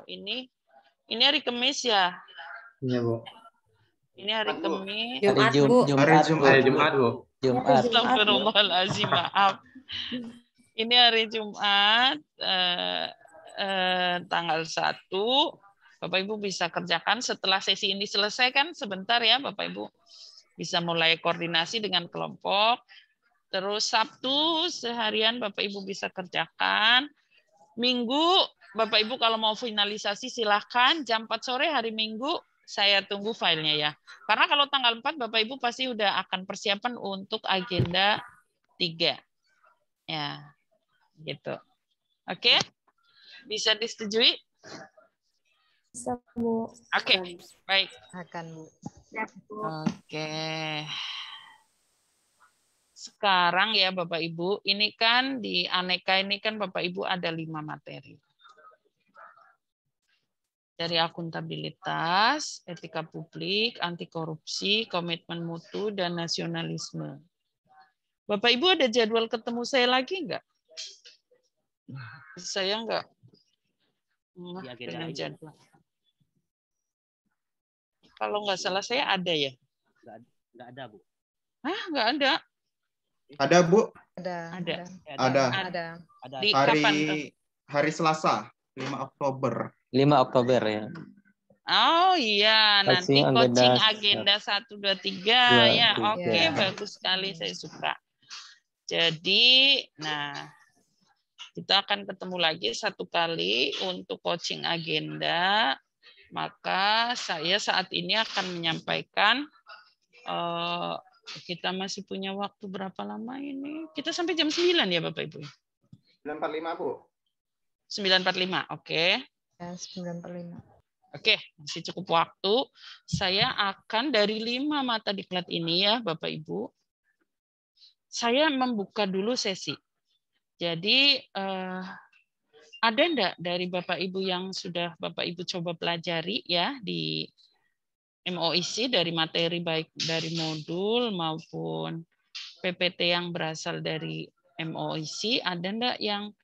S1: ini hari Kamis ya?
S4: Iya, Bu.
S1: Ini hari Kamis.
S3: Jumat, Bu.
S9: Hari Jumat, Bu.
S1: Astagfirullahaladzim, maaf. Ini hari Jumat, tanggal 1. Bapak Ibu bisa kerjakan setelah sesi ini selesai kan sebentar ya Bapak Ibu. Bisa mulai koordinasi dengan kelompok. Terus Sabtu seharian Bapak Ibu bisa kerjakan. Minggu Bapak Ibu kalau mau finalisasi silahkan jam 4 sore hari Minggu saya tunggu filenya ya. Karena kalau tanggal 4 Bapak Ibu pasti udah akan persiapan untuk agenda 3. Ya, gitu. Oke? Bisa disetujui?
S8: Bisa, Bu.
S1: Oke, baik.
S11: Akan, Bu.
S1: Oke. Sekarang ya Bapak Ibu, ini kan di aneka ini kan Bapak Ibu ada 5 materi. Dari akuntabilitas, etika publik, anti korupsi, komitmen mutu, dan nasionalisme. Bapak Ibu ada jadwal ketemu saya lagi enggak? Saya enggak dengan jadwal. Kalau nggak salah saya ada ya?
S10: Nggak ada, Bu.
S1: Hah, nggak ada?
S9: Ada, Bu.
S11: Ada.
S1: Di kapan tuh?
S9: Hari Selasa, 5 Oktober.
S5: 5 Oktober ya.
S1: Oh iya, nanti coaching agenda 1, 2, 3 ya. Oke, bagus sekali, saya suka. Jadi, nah kita akan ketemu lagi 1 kali untuk coaching agenda. Maka saya saat ini akan menyampaikan, kita masih punya waktu berapa lama ini? Kita sampai jam 9 ya Bapak Ibu?
S6: 9.45 Bu.
S1: 9.45, oke.
S11: Ya, 9.45.
S1: Oke, masih cukup waktu. Saya akan dari 5 mata diklat ini ya Bapak Ibu. Saya membuka dulu sesi. Jadi ada enggak dari Bapak Ibu yang sudah Bapak Ibu coba pelajari ya di MOIC dari materi baik dari modul maupun PPT yang berasal dari MOIC, ada enggak yang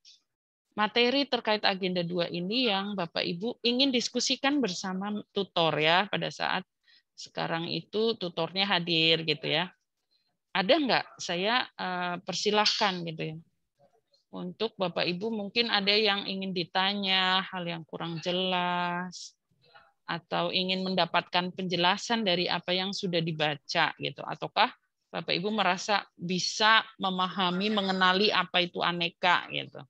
S1: materi terkait agenda 2 ini yang Bapak Ibu ingin diskusikan bersama tutor ya pada saat sekarang itu tutornya hadir gitu ya. Ada enggak? Saya persilahkan gitu ya. Untuk Bapak Ibu mungkin ada yang ingin ditanya, hal yang kurang jelas, atau ingin mendapatkan penjelasan dari apa yang sudah dibaca gitu. Ataukah Bapak Ibu merasa bisa memahami, mengenali apa itu aneka gitu.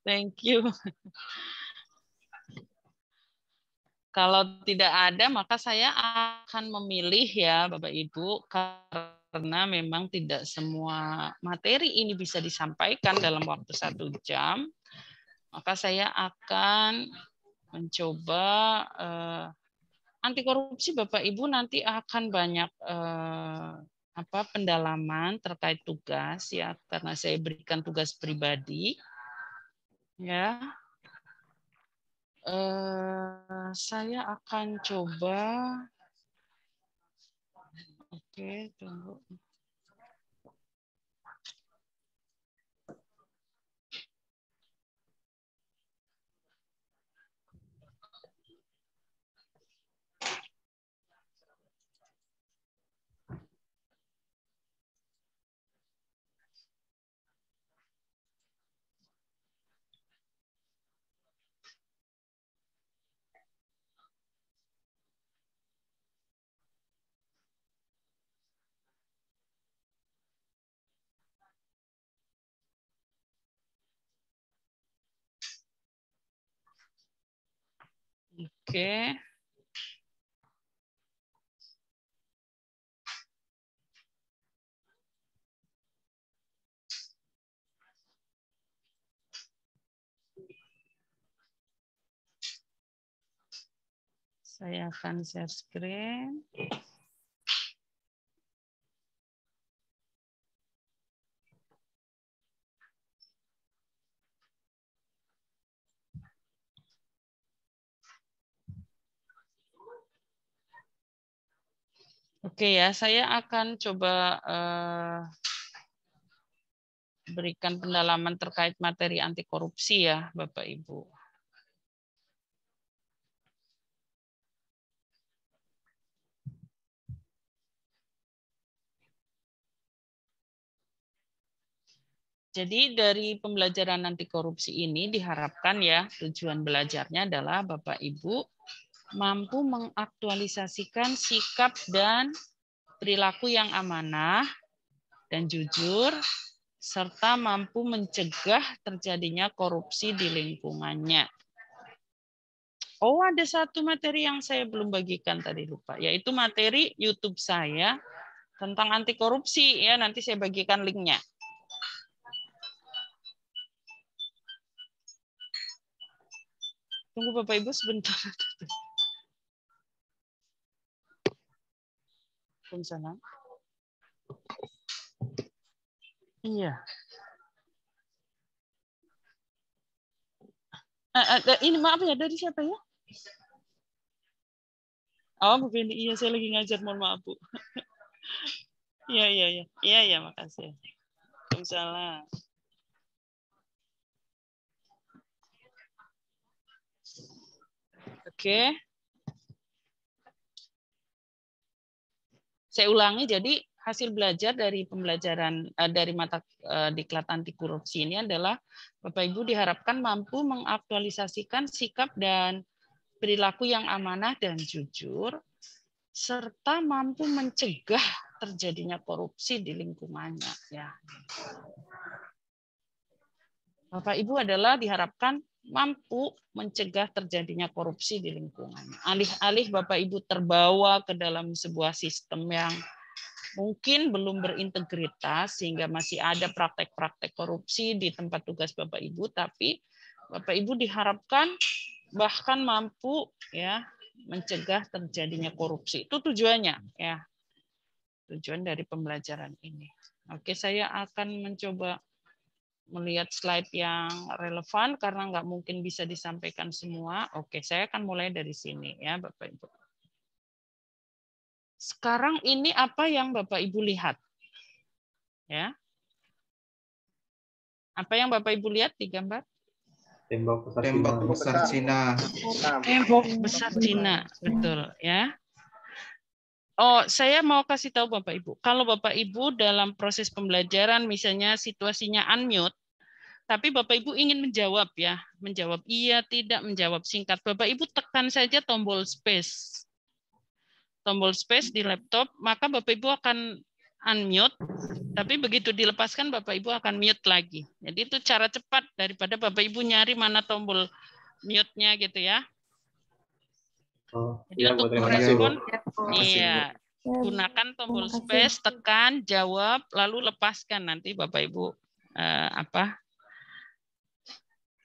S1: Thank you. Kalau tidak ada, maka saya akan memilih ya Bapak Ibu, karena memang tidak semua materi ini bisa disampaikan dalam waktu 1 jam. Maka saya akan mencoba anti korupsi Bapak Ibu nanti akan banyak pendalaman terkait tugas ya, karena saya berikan tugas pribadi. Ya. Saya akan coba. Oke, tunggu. Oke. Saya akan share screen. Oke ya, saya akan coba berikan pendalaman terkait materi anti korupsi ya, Bapak Ibu. Jadi dari pembelajaran anti korupsi ini diharapkan ya, tujuan belajarnya adalah Bapak Ibu mampu mengaktualisasikan sikap dan perilaku yang amanah dan jujur, serta mampu mencegah terjadinya korupsi di lingkungannya. Oh, ada satu materi yang saya belum bagikan tadi, lupa, yaitu materi YouTube saya tentang anti korupsi ya, nanti saya bagikan linknya. Tunggu Bapak Ibu sebentar. Waalaikumsalam. Iya. Ini maaf ya, dari siapa ya? Oh, Bu Beni. Iya, saya lagi ngajar, mohon maaf, Bu. Iya, makasih. Waalaikumsalam. Oke. Saya ulangi, jadi hasil belajar dari pembelajaran dari mata diklat anti korupsi ini adalah Bapak Ibu diharapkan mampu mengaktualisasikan sikap dan perilaku yang amanah dan jujur, serta mampu mencegah terjadinya korupsi di lingkungannya. Ya. Bapak Ibu adalah diharapkan mampu mencegah terjadinya korupsi di lingkungannya. Alih-alih Bapak Ibu terbawa ke dalam sebuah sistem yang mungkin belum berintegritas sehingga masih ada praktek-praktek korupsi di tempat tugas Bapak Ibu, tapi Bapak Ibu diharapkan bahkan mampu ya mencegah terjadinya korupsi. Itu tujuannya ya. Tujuan dari pembelajaran ini. Oke, saya akan mencoba melihat slide yang relevan karena nggak mungkin bisa disampaikan semua. Oke, saya akan mulai dari sini ya Bapak Ibu. Sekarang ini apa yang Bapak Ibu lihat? Ya. Apa yang Bapak Ibu lihat di gambar?
S4: Tembok
S9: besar Cina.
S1: Tembok besar Cina, betul ya. Oh, saya mau kasih tahu Bapak Ibu, kalau Bapak Ibu dalam proses pembelajaran misalnya situasinya unmute, tapi Bapak Ibu ingin menjawab ya, menjawab iya, tidak, menjawab singkat, Bapak Ibu tekan saja tombol space. Tombol space di laptop, maka Bapak Ibu akan unmute, tapi begitu dilepaskan Bapak Ibu akan mute lagi. Jadi itu cara cepat daripada Bapak Ibu nyari mana tombol mute-nya gitu ya. Jadi
S4: Ya,
S1: untuk merespon, iya, gunakan tombol space, tekan, jawab, lalu lepaskan nanti Bapak Ibu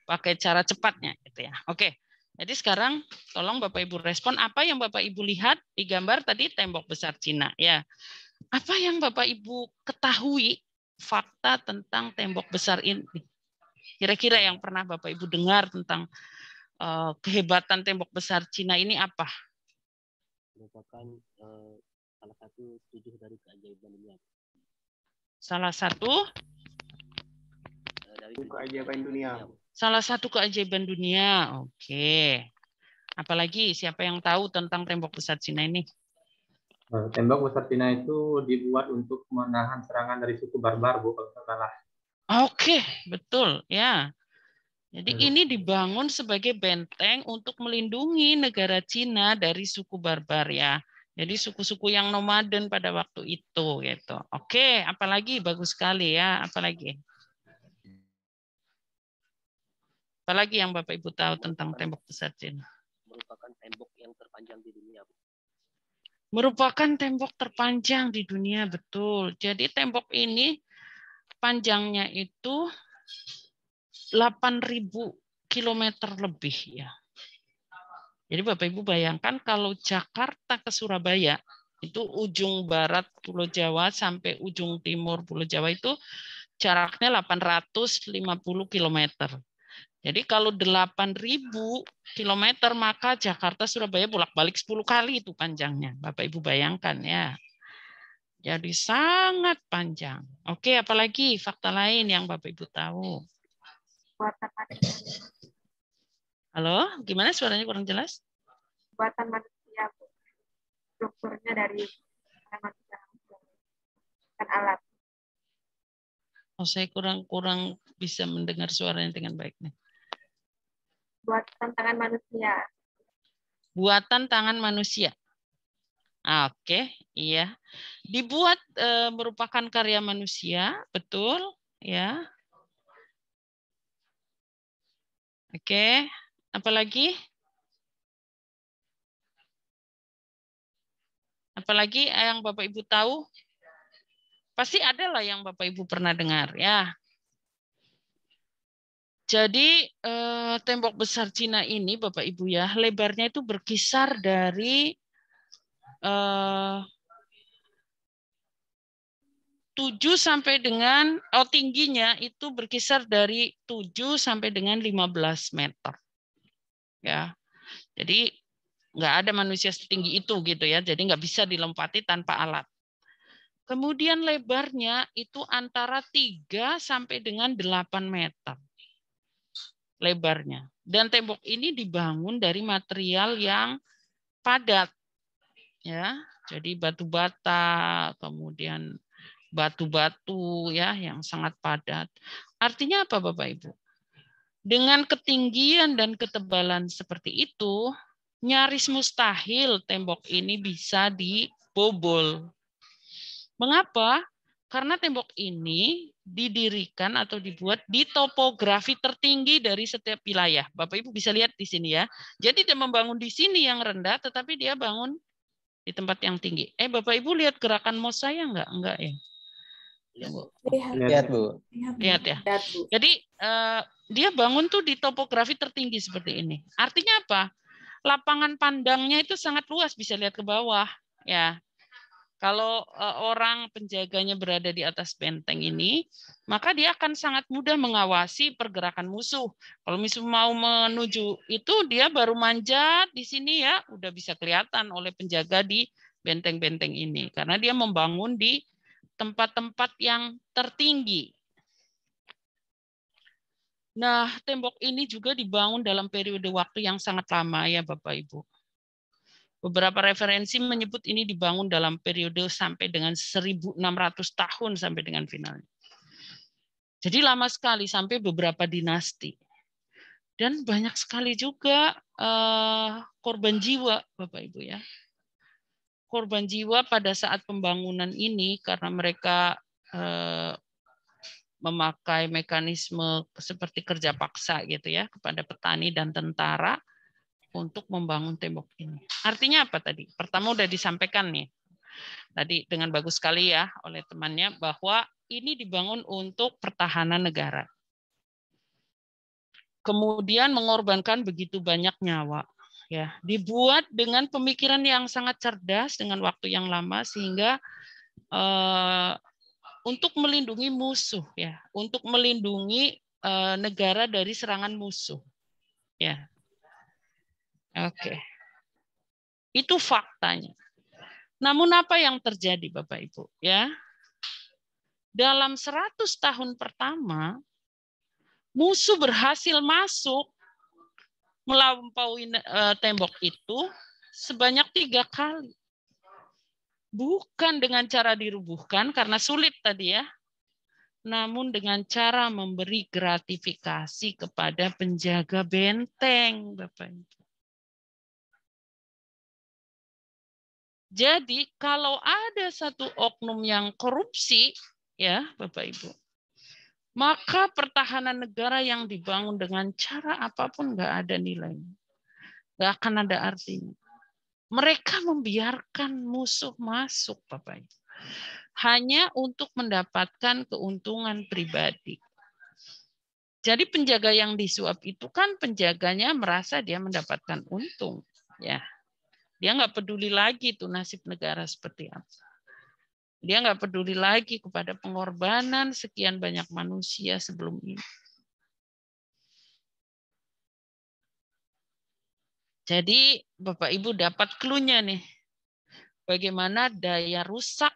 S1: pakai cara cepatnya, gitu ya. Oke, jadi sekarang tolong Bapak Ibu respon apa yang Bapak Ibu lihat di gambar tadi tembok besar Cina, ya. Apa yang Bapak Ibu ketahui fakta tentang tembok besar ini? Kira-kira yang pernah Bapak Ibu dengar tentang kehebatan tembok besar Cina ini apa?
S10: Merupakan salah satu 7 dari keajaiban dunia.
S1: Salah satu
S10: dari
S6: keajaiban dunia.
S1: Salah satu keajaiban dunia. Oke. Apalagi siapa yang tahu tentang tembok besar Cina ini?
S4: Tembok besar Cina itu dibuat untuk menahan serangan dari suku barbar, Bu, kalau salah.
S1: Oke, betul ya. Jadi ini dibangun sebagai benteng untuk melindungi negara Cina dari suku barbar ya. Jadi suku-suku yang nomaden pada waktu itu gitu. Oke, apalagi bagus sekali ya, apalagi. Apalagi yang Bapak Ibu tahu tentang tembok besar Cina?
S10: Merupakan tembok yang terpanjang di dunia.
S1: Merupakan tembok terpanjang di dunia, betul. Jadi tembok ini panjangnya itu 8.000 kilometer lebih ya. Jadi Bapak Ibu bayangkan kalau Jakarta ke Surabaya itu ujung barat Pulau Jawa sampai ujung timur Pulau Jawa itu jaraknya 850 kilometer. Jadi kalau 8.000 kilometer maka Jakarta Surabaya bolak-balik 10 kali itu panjangnya. Bapak Ibu bayangkan ya. Jadi sangat panjang. Oke, apalagi fakta lain yang Bapak Ibu tahu?
S2: Buatan manusia.
S1: Halo, gimana suaranya kurang jelas?
S2: Buatan manusia, Bu. Strukturnya dari manusia, bukan alat.
S1: Oh, saya kurang bisa mendengar suaranya dengan baik nih.
S2: Buatan tangan manusia.
S1: Buatan tangan manusia. Oke, iya. Dibuat merupakan karya manusia, betul, ya. Oke, apalagi? Apalagi yang Bapak Ibu tahu? Pasti ada lah yang Bapak Ibu pernah dengar, ya. Jadi tembok besar Cina ini, Bapak Ibu ya, lebarnya itu berkisar dari 7 sampai dengan tingginya itu berkisar dari 7 sampai dengan 15 meter. Ya. Jadi nggak ada manusia setinggi itu gitu ya. Jadi nggak bisa dilompati tanpa alat. Kemudian lebarnya itu antara 3 sampai dengan 8 meter. Lebarnya. Dan tembok ini dibangun dari material yang padat. Ya. Jadi batu bata, kemudian batu-batu ya yang sangat padat. Artinya apa Bapak Ibu? Dengan ketinggian dan ketebalan seperti itu, nyaris mustahil tembok ini bisa dibobol. Mengapa? Karena tembok ini didirikan atau dibuat di topografi tertinggi dari setiap wilayah. Bapak Ibu bisa lihat di sini ya. Jadi dia membangun di sini yang rendah, tetapi dia bangun di tempat yang tinggi. Bapak Ibu lihat gerakan mouse saya enggak? Enggak ya?
S5: Lihat, Bu.
S1: Lihat ya. Jadi dia bangun tuh di topografi tertinggi seperti ini. Artinya apa? Lapangan pandangnya itu sangat luas, bisa lihat ke bawah. Ya, kalau orang penjaganya berada di atas benteng ini, maka dia akan sangat mudah mengawasi pergerakan musuh. Kalau musuh mau menuju itu, dia baru manjat di sini ya, udah bisa kelihatan oleh penjaga di benteng-benteng ini, karena dia membangun di tempat-tempat yang tertinggi. Nah, tembok ini juga dibangun dalam periode waktu yang sangat lama ya Bapak Ibu. Beberapa referensi menyebut ini dibangun dalam periode sampai dengan 1.600 tahun sampai dengan finalnya. Jadi lama sekali sampai beberapa dinasti. Dan banyak sekali juga korban jiwa Bapak Ibu ya. Korban jiwa pada saat pembangunan ini karena mereka memakai mekanisme seperti kerja paksa gitu ya kepada petani dan tentara untuk membangun tembok ini. Artinya apa tadi? Pertama udah disampaikan nih. Tadi dengan bagus sekali ya oleh temannya bahwa ini dibangun untuk pertahanan negara. Kemudian mengorbankan begitu banyak nyawa. Ya, dibuat dengan pemikiran yang sangat cerdas dengan waktu yang lama sehingga untuk melindungi musuh ya, untuk melindungi negara dari serangan musuh. Ya. Oke. Itu faktanya. Namun apa yang terjadi Bapak Ibu ya? Dalam 100 tahun pertama musuh berhasil masuk melampaui tembok itu sebanyak 3 kali. Bukan dengan cara dirubuhkan karena sulit tadi ya. Namun dengan cara memberi gratifikasi kepada penjaga benteng, Bapak Ibu. Jadi kalau ada satu oknum yang korupsi, ya Bapak Ibu, maka pertahanan negara yang dibangun dengan cara apapun nggak ada nilainya. Nggak akan ada artinya. Mereka membiarkan musuh masuk, Bapak Ibu. Hanya untuk mendapatkan keuntungan pribadi. Jadi penjaga yang disuap itu kan penjaganya merasa dia mendapatkan untung. Ya, dia nggak peduli lagi tuh nasib negara seperti apa. Dia nggak peduli lagi kepada pengorbanan sekian banyak manusia sebelum ini. Jadi Bapak Ibu dapat clue-nya nih. Bagaimana daya rusak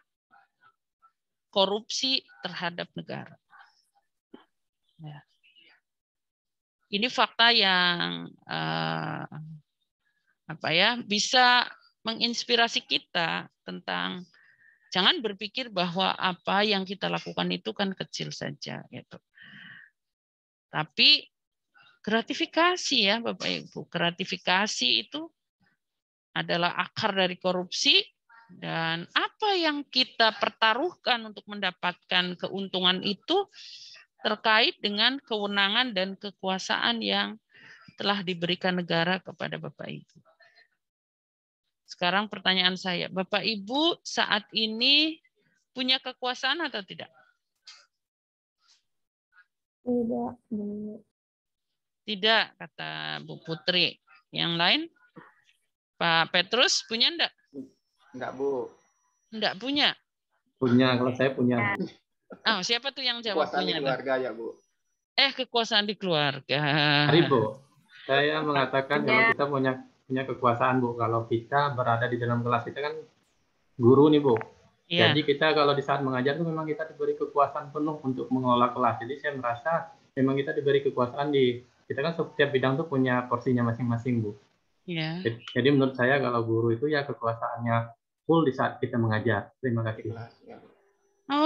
S1: korupsi terhadap negara. Ya. Ini fakta yang bisa menginspirasi kita tentang jangan berpikir bahwa apa yang kita lakukan itu kan kecil saja, gitu. Tapi gratifikasi ya Bapak Ibu, gratifikasi itu adalah akar dari korupsi, dan apa yang kita pertaruhkan untuk mendapatkan keuntungan itu terkait dengan kewenangan dan kekuasaan yang telah diberikan negara kepada Bapak Ibu. Sekarang pertanyaan saya, Bapak Ibu saat ini punya kekuasaan atau tidak?
S8: Tidak, Bu.
S1: Tidak, kata Bu Putri. Yang lain? Pak Petrus punya enggak?
S6: Enggak, Bu.
S1: Enggak punya?
S4: Punya, kalau saya punya.
S1: Oh, siapa tuh yang jawab
S6: Kekuasaan
S1: punya?
S6: di keluarga ya, Bu.
S1: Kekuasaan di keluarga.
S4: Hari, Bu. Saya mengatakan kalau kita punya kekuasaan, Bu. Kalau kita berada di dalam kelas, kita kan guru nih, Bu.
S1: Ya.
S4: Jadi kita kalau di saat mengajar itu memang kita diberi kekuasaan penuh untuk mengelola kelas. Jadi saya merasa memang kita diberi kekuasaan kita kan setiap bidang tuh punya porsinya masing-masing, Bu.
S1: Ya.
S4: Jadi menurut saya kalau guru itu ya kekuasaannya full di saat kita mengajar. Terima kasih.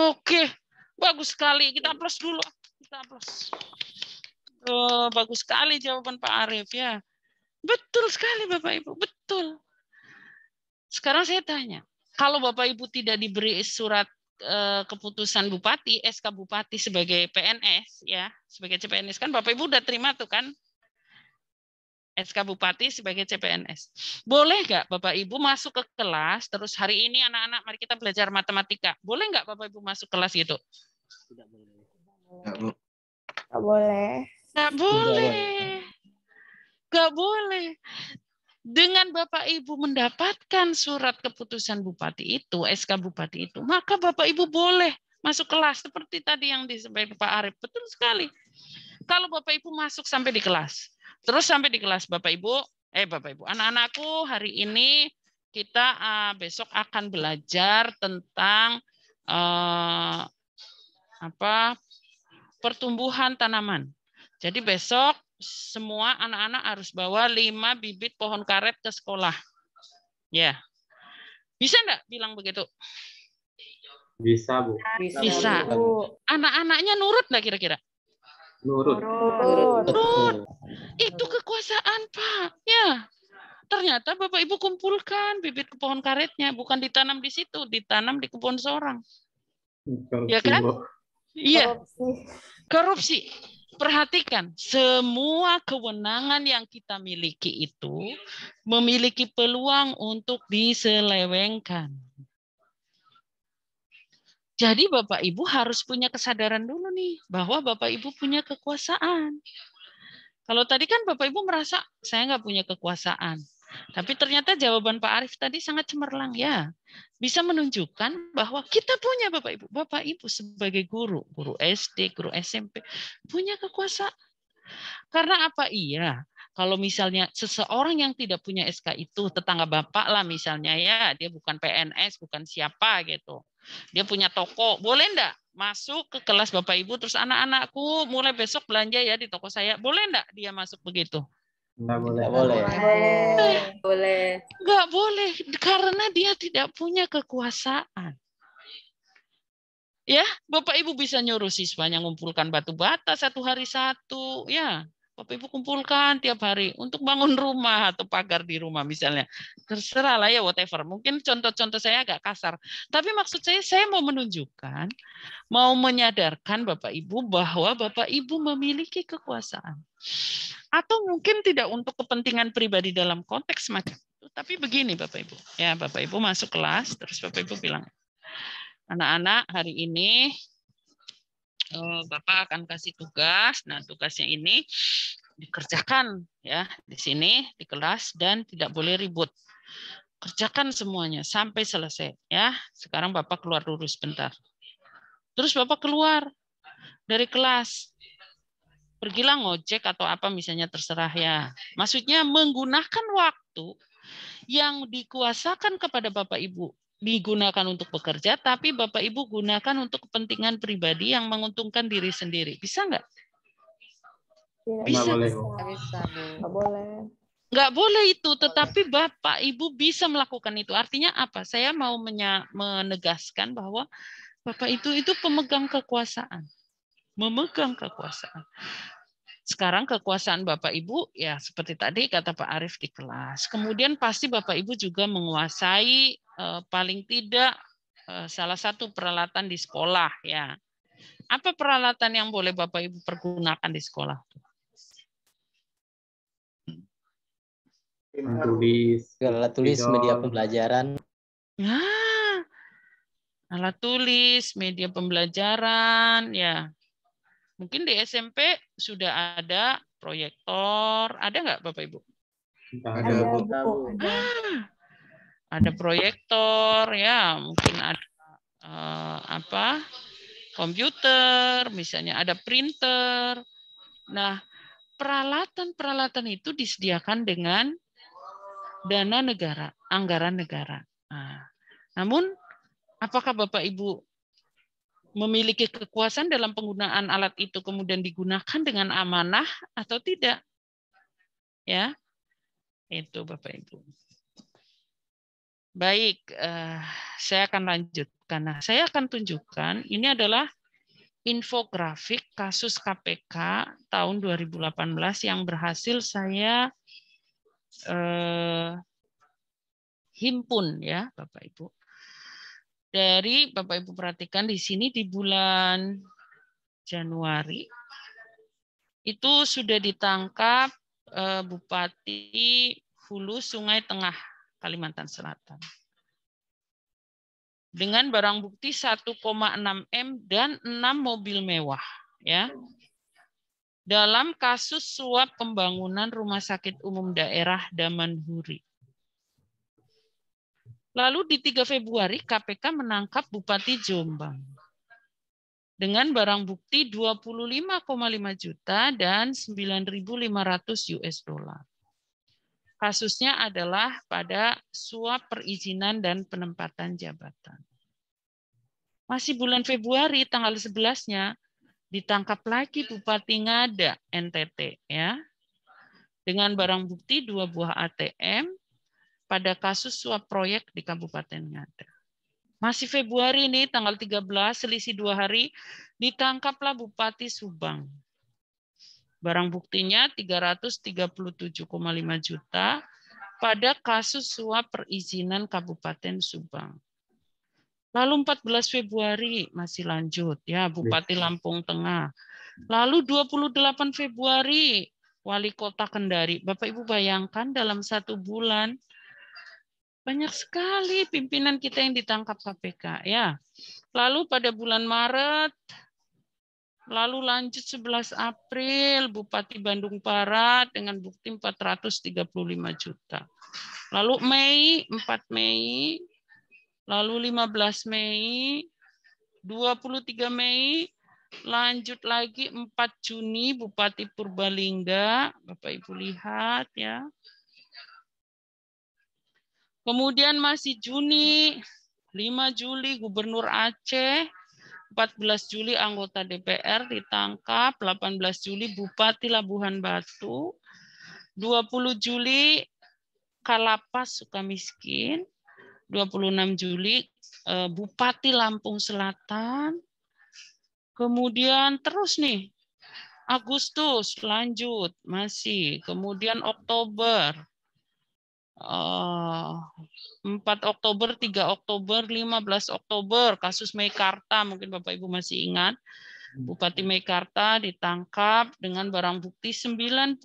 S1: Oke, bagus sekali. Kita aplaus dulu. Kita aplaus. Bagus sekali jawaban Pak Arief ya. Betul sekali Bapak Ibu, betul. Sekarang saya tanya, kalau Bapak Ibu tidak diberi surat keputusan Bupati, SK Bupati sebagai PNS ya, sebagai CPNS kan Bapak Ibu udah terima tuh kan? SK Bupati sebagai CPNS. Boleh nggak Bapak Ibu masuk ke kelas, terus hari ini anak-anak mari kita belajar matematika. Boleh nggak Bapak Ibu masuk kelas gitu?
S10: Tidak boleh.
S8: Nggak boleh.
S1: Nggak boleh. Nggak boleh. Dengan Bapak Ibu mendapatkan surat keputusan Bupati itu, SK Bupati itu, maka Bapak Ibu boleh masuk kelas. Seperti tadi yang disampaikan Pak Arief. Betul sekali. Kalau Bapak Ibu masuk sampai di kelas, terus sampai di kelas Bapak Ibu, anak-anakku hari ini kita besok akan belajar tentang pertumbuhan tanaman. Jadi besok semua anak-anak harus bawa 5 bibit pohon karet ke sekolah. Ya. Bisa enggak bilang begitu?
S4: Bisa, Bu.
S1: Bisa. Anak-anaknya nurut enggak kira-kira?
S4: Nurut.
S1: Itu kekuasaan, Pak. Ya. Ternyata Bapak Ibu kumpulkan bibit pohon karetnya, bukan ditanam di situ, ditanam di kebun seorang. Ya kan? Iya. Korupsi. Perhatikan, semua kewenangan yang kita miliki itu memiliki peluang untuk diselewengkan. Jadi Bapak Ibu harus punya kesadaran dulu nih, bahwa Bapak Ibu punya kekuasaan. Kalau tadi kan Bapak Ibu merasa, saya nggak punya kekuasaan. Tapi ternyata jawaban Pak Arief tadi sangat cemerlang ya. Bisa menunjukkan bahwa kita punya Bapak Ibu. Bapak Ibu sebagai guru SD, guru SMP, punya kekuasaan. Karena apa? Iya. Kalau misalnya seseorang yang tidak punya SK itu, tetangga Bapak lah misalnya ya, dia bukan PNS, bukan siapa gitu. Dia punya toko, boleh enggak masuk ke kelas Bapak Ibu, terus anak-anakku mulai besok belanja ya di toko saya, boleh enggak dia masuk begitu?
S4: Nggak boleh.
S1: Nggak boleh, karena dia tidak punya kekuasaan. Ya, Bapak Ibu bisa nyuruh siswanya ngumpulkan batu bata 1 hari 1, ya. Bapak Ibu kumpulkan tiap hari untuk bangun rumah atau pagar di rumah misalnya. Terserah lah ya, whatever. Mungkin contoh-contoh saya agak kasar. Tapi maksud saya mau menunjukkan, mau menyadarkan Bapak Ibu bahwa Bapak Ibu memiliki kekuasaan. Atau mungkin tidak untuk kepentingan pribadi dalam konteks macam itu. Tapi begini Bapak Ibu. Ya, Bapak Ibu masuk kelas, terus Bapak Ibu bilang, anak-anak hari ini Bapak akan kasih tugas. Nah, tugasnya ini dikerjakan ya di sini di kelas dan tidak boleh ribut. Kerjakan semuanya sampai selesai ya. Sekarang Bapak keluar dulu sebentar. Terus Bapak keluar dari kelas. Pergilah ngojek atau apa misalnya terserah ya. Maksudnya menggunakan waktu yang dikuasakan kepada Bapak Ibu digunakan untuk bekerja, tapi Bapak Ibu gunakan untuk kepentingan pribadi yang menguntungkan diri sendiri. Bisa nggak? Bisa.
S11: Bisa, Bu.
S8: Nggak boleh.
S1: Nggak boleh itu, tetapi Bapak Ibu bisa melakukan itu. Artinya apa? Saya mau menegaskan bahwa Bapak itu pemegang kekuasaan. Memegang kekuasaan. Sekarang kekuasaan Bapak Ibu, ya seperti tadi kata Pak Arief di kelas. Kemudian pasti Bapak Ibu juga menguasai paling tidak salah satu peralatan di sekolah. Ya. Apa peralatan yang boleh Bapak Ibu pergunakan di sekolah?
S5: Alat tulis, media pembelajaran.
S1: Nah, alat tulis, media pembelajaran, ya. Mungkin di SMP sudah ada proyektor, ada nggak Bapak Ibu?
S8: Ada, Bu.
S1: Ada proyektor, ya. Mungkin ada komputer, misalnya ada printer. Nah, peralatan-peralatan itu disediakan dengan dana negara, anggaran negara. Nah, namun, apakah Bapak Ibu memiliki kekuasaan dalam penggunaan alat itu kemudian digunakan dengan amanah atau tidak? Ya, itu Bapak Ibu. Baik, saya akan lanjutkan. Nah, saya akan tunjukkan, ini adalah infografik kasus KPK tahun 2018 yang berhasil saya himpun ya Bapak Ibu. Dari Bapak Ibu perhatikan di sini di bulan Januari itu sudah ditangkap Bupati Hulu Sungai Tengah Kalimantan Selatan dengan barang bukti 1,6 M dan 6 mobil mewah ya. Dalam kasus suap pembangunan Rumah Sakit Umum Daerah Damanhuri. Lalu di 3 Februari KPK menangkap Bupati Jombang dengan barang bukti 25,5 juta dan 9.500 US dollar. Kasusnya adalah pada suap perizinan dan penempatan jabatan. Masih bulan Februari tanggal 11-nya ditangkap lagi Bupati Ngada NTT ya. Dengan barang bukti 2 buah ATM pada kasus suap proyek di Kabupaten Ngada. Masih Februari ini tanggal 13, selisih 2 hari, ditangkaplah Bupati Subang. Barang buktinya 337,5 juta pada kasus suap perizinan Kabupaten Subang. Lalu 14 Februari masih lanjut ya Bupati Lampung Tengah. Lalu 28 Februari Wali Kota Kendari. Bapak Ibu bayangkan dalam 1 bulan banyak sekali pimpinan kita yang ditangkap KPK ya. Lalu pada bulan Maret, lalu lanjut 11 April Bupati Bandung Barat dengan bukti 435 juta. Lalu Mei, 4 Mei, lalu 15 Mei, 23 Mei, lanjut lagi 4 Juni Bupati Purbalingga, Bapak Ibu lihat ya. Kemudian masih Juni, 5 Juli Gubernur Aceh, 14 Juli anggota DPR ditangkap, 18 Juli Bupati Labuhan Batu, 20 Juli Kalapas Sukamiskin, 26 Juli Bupati Lampung Selatan, kemudian terus nih, Agustus lanjut, masih, kemudian Oktober, 4 Oktober, 3 Oktober, 15 Oktober, kasus Meikarta, mungkin Bapak Ibu masih ingat, Bupati Meikarta ditangkap dengan barang bukti 90.000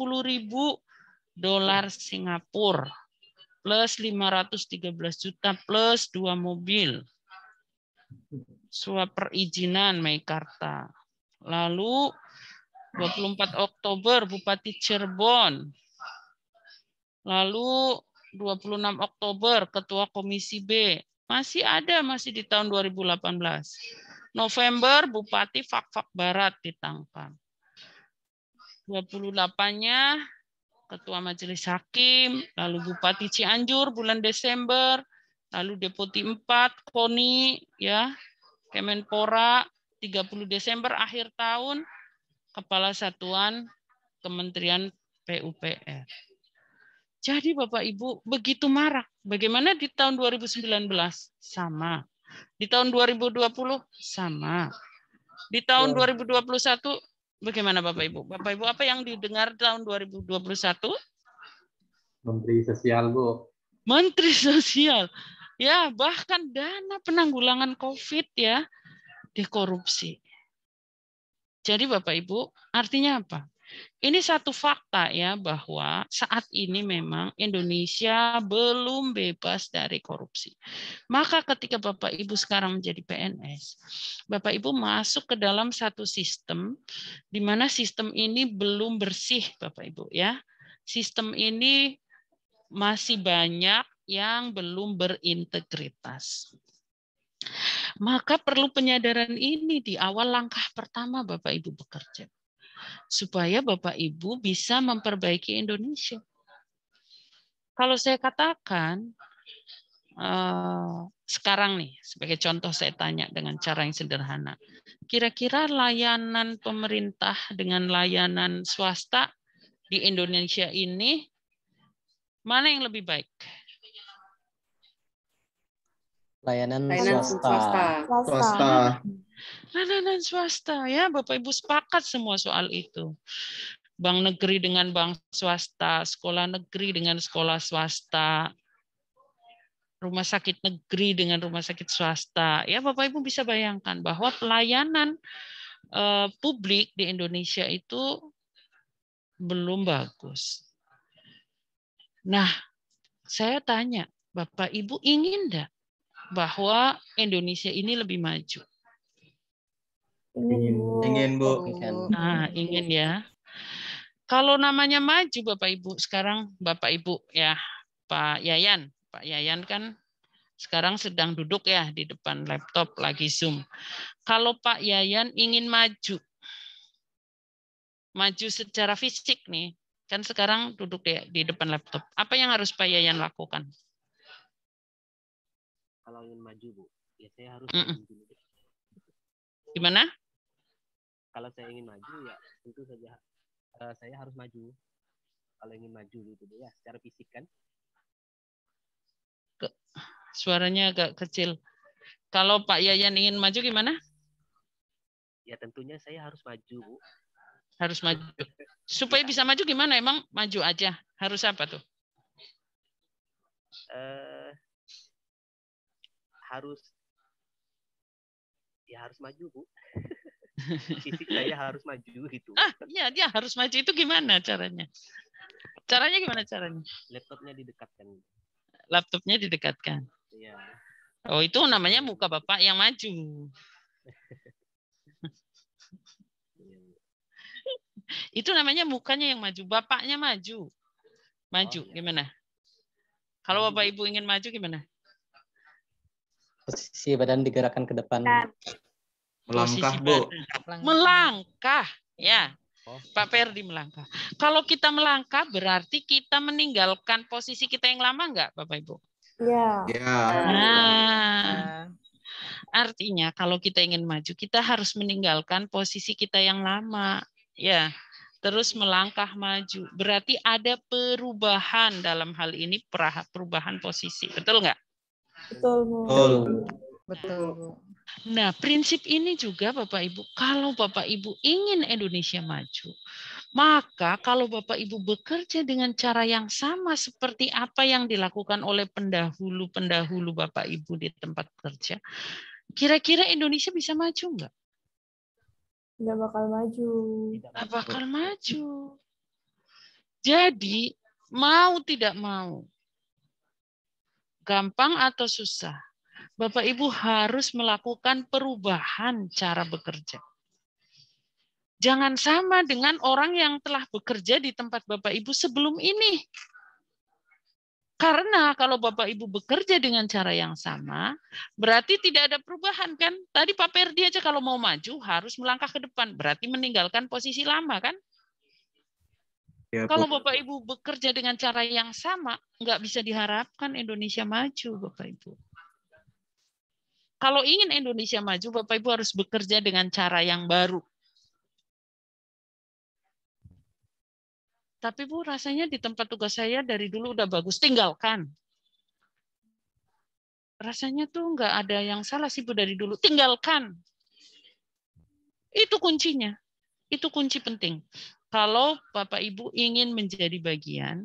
S1: dolar Singapura, plus 513 juta, plus 2 mobil. Suap perizinan Meikarta. Lalu 24 Oktober Bupati Cirebon. Lalu 26 Oktober Ketua Komisi B. Masih ada, masih di tahun 2018. November Bupati Fakfak Barat ditangkap. 28-nya Ketua Majelis Hakim, lalu Bupati Cianjur bulan Desember, lalu Deputi 4, KONI, ya, Kemenpora, 30 Desember akhir tahun, Kepala Satuan Kementerian PUPR. Jadi Bapak Ibu begitu marak. Bagaimana di tahun 2019? Sama. Di tahun 2020 sama. Di tahun 2021 bagaimana Bapak Ibu? Bapak Ibu apa yang didengar tahun 2021?
S4: Menteri Sosial, Bu.
S1: Menteri Sosial. Ya, bahkan dana penanggulangan COVID ya dikorupsi. Jadi Bapak Ibu, artinya apa? Ini satu fakta ya bahwa saat ini memang Indonesia belum bebas dari korupsi. Maka ketika Bapak Ibu sekarang menjadi PNS, Bapak Ibu masuk ke dalam satu sistem di mana sistem ini belum bersih Bapak Ibu ya. Sistem ini masih banyak yang belum berintegritas. Maka perlu penyadaran ini di awal langkah pertama Bapak Ibu bekerja. Supaya Bapak Ibu bisa memperbaiki Indonesia. Kalau saya katakan, sekarang nih, sebagai contoh saya tanya dengan cara yang sederhana. Kira-kira layanan pemerintah dengan layanan swasta di Indonesia ini, mana yang lebih baik?
S5: Layanan
S9: swasta.
S1: Layanan swasta ya, Bapak Ibu sepakat semua soal itu. Bank negeri dengan bank swasta, sekolah negeri dengan sekolah swasta, rumah sakit negeri dengan rumah sakit swasta. Ya, Bapak Ibu bisa bayangkan bahwa pelayanan publik di Indonesia itu belum bagus. Nah, saya tanya, Bapak Ibu ingin enggak bahwa Indonesia ini lebih maju?
S9: Ingin, Bu.
S1: Nah, ingin ya. Kalau namanya maju Bapak Ibu, sekarang Bapak Ibu ya, Pak Yayan kan sekarang sedang duduk ya di depan laptop lagi Zoom. Kalau Pak Yayan ingin maju secara fisik nih, kan sekarang duduk di depan laptop. Apa yang harus Pak Yayan lakukan?
S10: Kalau ingin maju, Bu, ya saya harus
S1: Gimana?
S10: Kalau saya ingin maju ya tentu saja saya harus maju. Kalau ingin maju gitu ya, secara fisik kan.
S1: Suaranya agak kecil. Kalau Pak Yayan ingin maju gimana?
S10: Ya tentunya saya harus maju, Bu.
S1: Harus maju. Supaya bisa maju gimana? Emang maju aja? Harus apa tuh?
S10: Harus maju, Bu. Fisik saya harus maju gitu.
S1: Iya, dia harus maju itu gimana caranya? Caranya gimana caranya?
S10: Laptopnya didekatkan.
S1: Laptopnya didekatkan.
S10: Iya.
S1: Oh, itu namanya muka Bapak yang maju. Itu namanya mukanya yang maju, bapaknya maju. Maju gimana? Kalau Bapak Ibu ingin maju gimana?
S5: Posisi badan digerakkan ke depan.
S9: Melangkah, Bu.
S1: Melangkah, ya. Pak Ferdi melangkah. Kalau kita melangkah berarti kita meninggalkan posisi kita yang lama enggak, Bapak Ibu?
S8: Ya.
S1: Nah, artinya kalau kita ingin maju, kita harus meninggalkan posisi kita yang lama, ya. Terus melangkah maju. Berarti ada perubahan dalam hal ini, perubahan posisi. Betul nggak?
S11: Betul.
S1: Nah, prinsip ini juga Bapak Ibu, kalau Bapak Ibu ingin Indonesia maju, maka kalau Bapak Ibu bekerja dengan cara yang sama seperti apa yang dilakukan oleh pendahulu Bapak Ibu di tempat kerja, kira-kira Indonesia bisa maju nggak?
S8: Nggak bakal maju.
S1: Nggak bakal maju. Jadi, mau tidak mau, gampang atau susah, Bapak Ibu harus melakukan perubahan cara bekerja. Jangan sama dengan orang yang telah bekerja di tempat Bapak Ibu sebelum ini. Karena kalau Bapak Ibu bekerja dengan cara yang sama, berarti tidak ada perubahan kan? Tadi Pak Ferdi aja kalau mau maju harus melangkah ke depan, berarti meninggalkan posisi lama kan?
S9: Ya, Bu.
S1: Kalau Bapak Ibu bekerja dengan cara yang sama, nggak bisa diharapkan Indonesia maju, Bapak Ibu. Kalau ingin Indonesia maju, Bapak Ibu harus bekerja dengan cara yang baru. Tapi Bu, rasanya di tempat tugas saya dari dulu udah bagus, tinggalkan. Rasanya tuh nggak ada yang salah sih Bu dari dulu, tinggalkan. Itu kuncinya, itu kunci penting. Kalau Bapak Ibu ingin menjadi bagian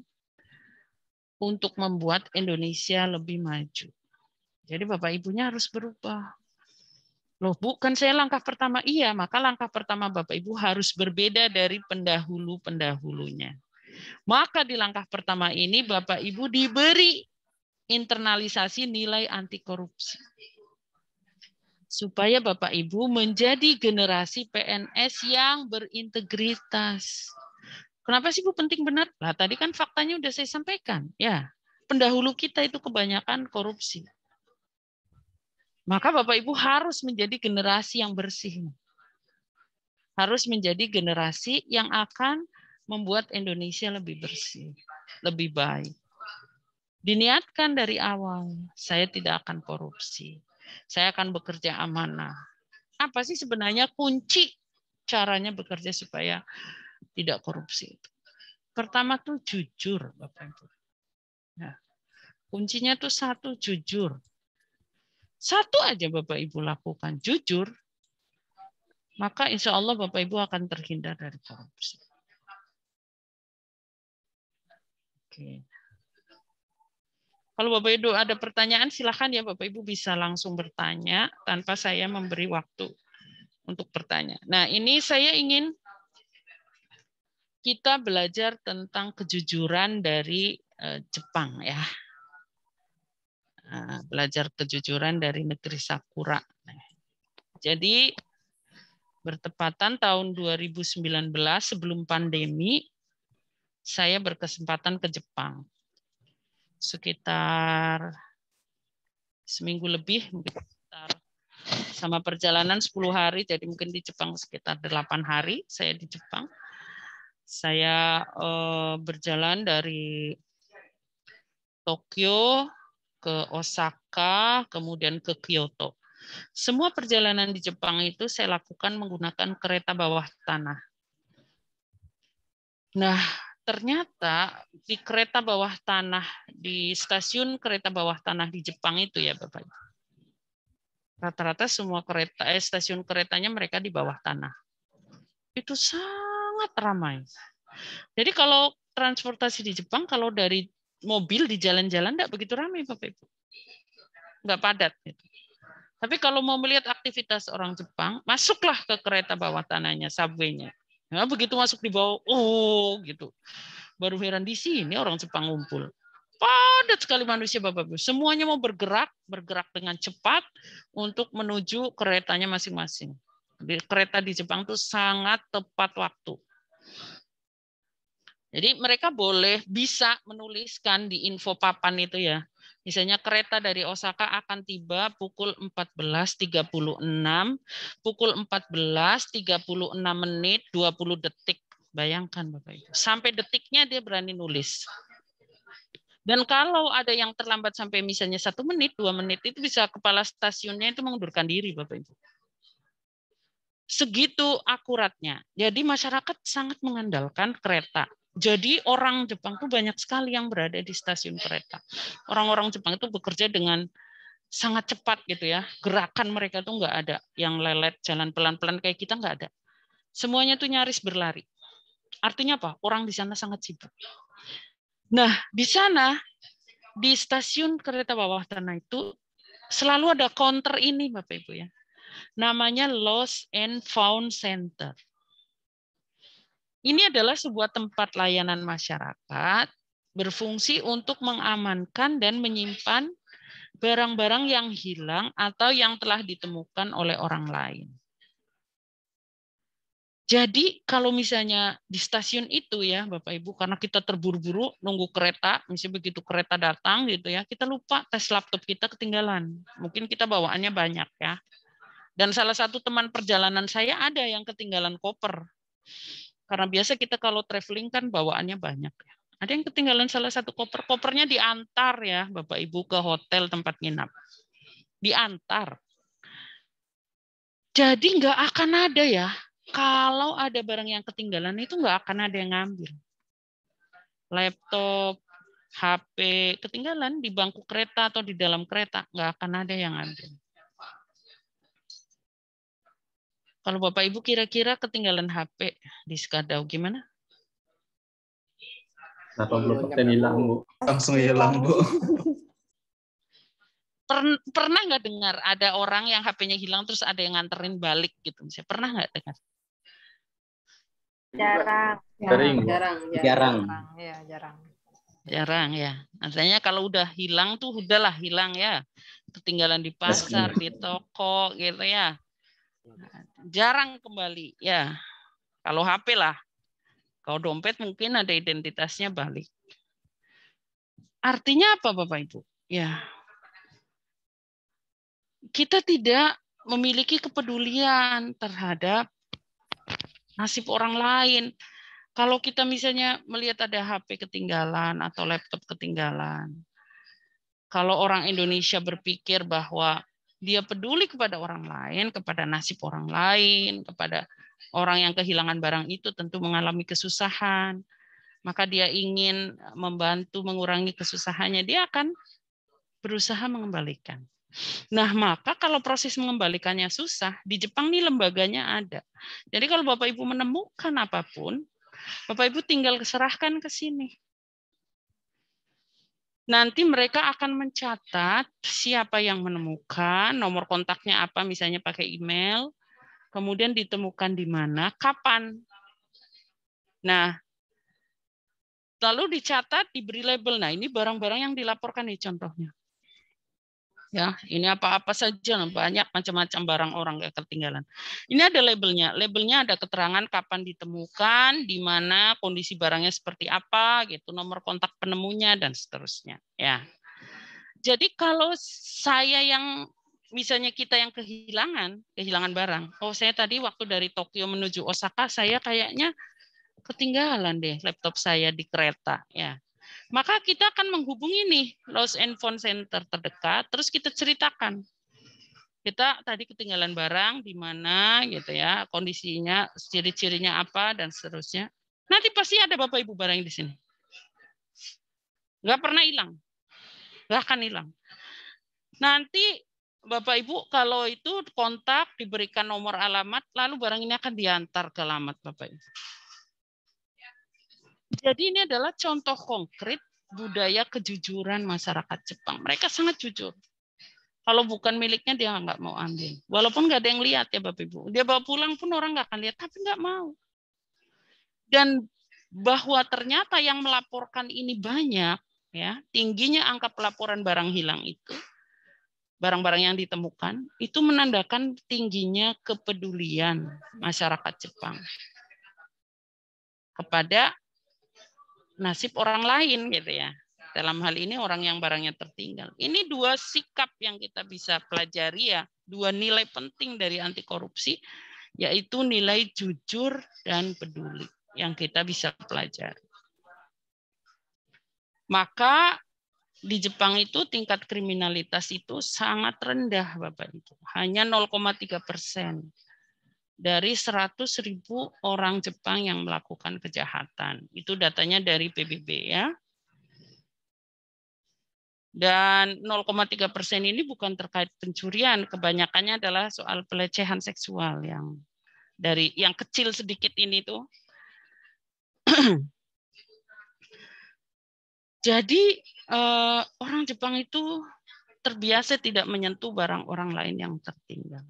S1: untuk membuat Indonesia lebih maju. Jadi Bapak Ibunya harus berubah. Loh Bu, kan saya langkah pertama. Iya, maka langkah pertama Bapak Ibu harus berbeda dari pendahulu-pendahulunya. Maka di langkah pertama ini Bapak Ibu diberi internalisasi nilai anti korupsi. Supaya Bapak Ibu menjadi generasi PNS yang berintegritas. Kenapa sih Bu penting benar? Nah, tadi kan faktanya udah saya sampaikan. Ya, pendahulu kita itu kebanyakan korupsi. Maka Bapak Ibu harus menjadi generasi yang bersih. Harus menjadi generasi yang akan membuat Indonesia lebih bersih, lebih baik. Diniatkan dari awal, saya tidak akan korupsi. Saya akan bekerja amanah. Apa sih sebenarnya kunci caranya bekerja supaya tidak korupsi? Pertama tuh jujur, Bapak Ibu. Nah, kuncinya tuh satu, jujur. Satu aja Bapak Ibu lakukan, jujur, maka insya Allah Bapak Ibu akan terhindar dari korupsi. Oke. Kalau Bapak Ibu ada pertanyaan, silakan ya Bapak Ibu bisa langsung bertanya tanpa saya memberi waktu untuk bertanya. Nah, ini saya ingin kita belajar tentang kejujuran dari Jepang ya. Belajar kejujuran dari negeri Sakura. Jadi bertepatan tahun 2019 sebelum pandemi, saya berkesempatan ke Jepang. Sekitar seminggu lebih, mungkin sekitar sama perjalanan 10 hari, jadi mungkin di Jepang sekitar 8 hari saya di Jepang. Saya berjalan dari Tokyo ke Osaka, kemudian ke Kyoto. Semua perjalanan di Jepang itu saya lakukan menggunakan kereta bawah tanah. Nah, ternyata di kereta bawah tanah, di stasiun kereta bawah tanah di Jepang itu ya Bapak. Rata-rata semua kereta, stasiun keretanya mereka di bawah tanah. Itu sangat ramai. Jadi kalau transportasi di Jepang, kalau dari mobil di jalan-jalan tidak begitu ramai Bapak Ibu. Nggak padat. Gitu. Tapi kalau mau melihat aktivitas orang Jepang, masuklah ke kereta bawah tanahnya, subway-nya. Nah, begitu masuk di bawah, oh gitu. Baru heran di sini orang Jepang ngumpul. Padat sekali manusia Bapak Ibu. Semuanya mau bergerak dengan cepat untuk menuju keretanya masing-masing. Kereta di Jepang itu sangat tepat waktu. Jadi mereka bisa menuliskan di info papan itu ya. Misalnya kereta dari Osaka akan tiba pukul 14.36, pukul 14.36 menit 20 detik. Bayangkan Bapak Ibu. Sampai detiknya dia berani nulis. Dan kalau ada yang terlambat sampai misalnya 1 menit, 2 menit, itu bisa kepala stasiunnya itu mengundurkan diri Bapak Ibu. Segitu akuratnya. Jadi masyarakat sangat mengandalkan kereta. Jadi orang Jepang tuh banyak sekali yang berada di stasiun kereta. Orang-orang Jepang itu bekerja dengan sangat cepat gitu ya. Gerakan mereka tuh nggak ada yang lelet, jalan pelan-pelan kayak kita nggak ada. Semuanya tuh nyaris berlari. Artinya apa? Orang di sana sangat sibuk. Nah, di sana di stasiun kereta bawah tanah itu selalu ada counter ini Bapak Ibu ya. Namanya Lost and Found Center. Ini adalah sebuah tempat layanan masyarakat berfungsi untuk mengamankan dan menyimpan barang-barang yang hilang atau yang telah ditemukan oleh orang lain. Jadi kalau misalnya di stasiun itu ya Bapak Ibu, karena kita terburu-buru nunggu kereta, misalnya begitu kereta datang gitu ya, kita lupa tes laptop kita ketinggalan. Mungkin kita bawaannya banyak ya. Dan salah satu teman perjalanan saya ada yang ketinggalan koper. Karena biasa kita kalau traveling kan bawaannya banyak. Ada yang ketinggalan salah satu koper, kopernya diantar ya Bapak Ibu ke hotel tempat nginap. Diantar. Jadi nggak akan ada ya, kalau ada barang yang ketinggalan itu nggak akan ada yang ngambil. Laptop, HP ketinggalan di bangku kereta atau di dalam kereta, nggak akan ada yang ngambil. Kalau Bapak Ibu kira-kira ketinggalan HP di Skadau gimana?
S4: 80% hilang, Bu.
S9: Langsung hilang, Bu.
S1: Pernah nggak dengar ada orang yang HP-nya hilang terus ada yang nganterin balik gitu? Misalnya, pernah nggak dengar?
S2: Jarang.
S1: Jarang ya. Artinya kalau udah hilang tuh udahlah hilang ya. Ketinggalan di pasar, di toko gitu ya. Jarang kembali ya. Kalau HP lah. Kalau dompet mungkin ada identitasnya balik. Artinya apa Bapak Ibu? Ya. Kita tidak memiliki kepedulian terhadap nasib orang lain. Kalau kita misalnya melihat ada HP ketinggalan atau laptop ketinggalan, kalau orang Indonesia berpikir bahwa dia peduli kepada orang lain, kepada nasib orang lain, kepada orang yang kehilangan barang itu tentu mengalami kesusahan, maka dia ingin membantu mengurangi kesusahannya, dia akan berusaha mengembalikan. Nah, maka kalau proses mengembalikannya susah, di Jepang nih lembaganya ada. Jadi kalau Bapak Ibu menemukan apapun, Bapak Ibu tinggal serahkan ke sini. Nanti mereka akan mencatat siapa yang menemukan, nomor kontaknya apa, misalnya pakai email, kemudian ditemukan di mana, kapan. Nah, lalu dicatat, diberi label. Nah, ini barang-barang yang dilaporkan nih contohnya. Ya, ini apa-apa saja, banyak macam-macam barang orang yang ketinggalan. Ini ada labelnya. Labelnya ada keterangan kapan ditemukan, di mana kondisi barangnya seperti apa, gitu, nomor kontak penemunya dan seterusnya. Ya. Jadi kalau saya yang misalnya kita yang kehilangan barang. Oh, saya tadi waktu dari Tokyo menuju Osaka, saya kayaknya ketinggalan deh laptop saya di kereta. Ya. Maka kita akan menghubungi nih lost and found center terdekat, terus kita ceritakan. Kita tadi ketinggalan barang di mana gitu ya, kondisinya, ciri-cirinya apa dan seterusnya. Nanti pasti ada Bapak Ibu barang di sini. Nggak pernah hilang. Nggak akan hilang. Nanti Bapak Ibu kalau itu kontak, diberikan nomor alamat, lalu barang ini akan diantar ke alamat Bapak Ibu. Jadi ini adalah contoh konkret budaya kejujuran masyarakat Jepang. Mereka sangat jujur. Kalau bukan miliknya dia nggak mau ambil. Walaupun nggak ada yang lihat ya Bapak Ibu. Dia bawa pulang pun orang nggak akan lihat, tapi nggak mau. Dan bahwa ternyata yang melaporkan ini banyak, ya tingginya angka pelaporan barang hilang itu, barang-barang yang ditemukan, itu menandakan tingginya kepedulian masyarakat Jepang kepada nasib orang lain gitu ya. Dalam hal ini orang yang barangnya tertinggal. Ini dua sikap yang kita bisa pelajari ya, dua nilai penting dari anti korupsi, yaitu nilai jujur dan peduli yang kita bisa pelajari. Maka di Jepang itu tingkat kriminalitas itu sangat rendah Bapak Ibu. Hanya 0,3% dari 100.000 orang Jepang yang melakukan kejahatan. Itu datanya dari PBB ya. Dan 0,3% ini bukan terkait pencurian, kebanyakannya adalah soal pelecehan seksual yang kecil sedikit ini tuh. Jadi orang Jepang itu terbiasa tidak menyentuh barang orang lain yang tertinggal.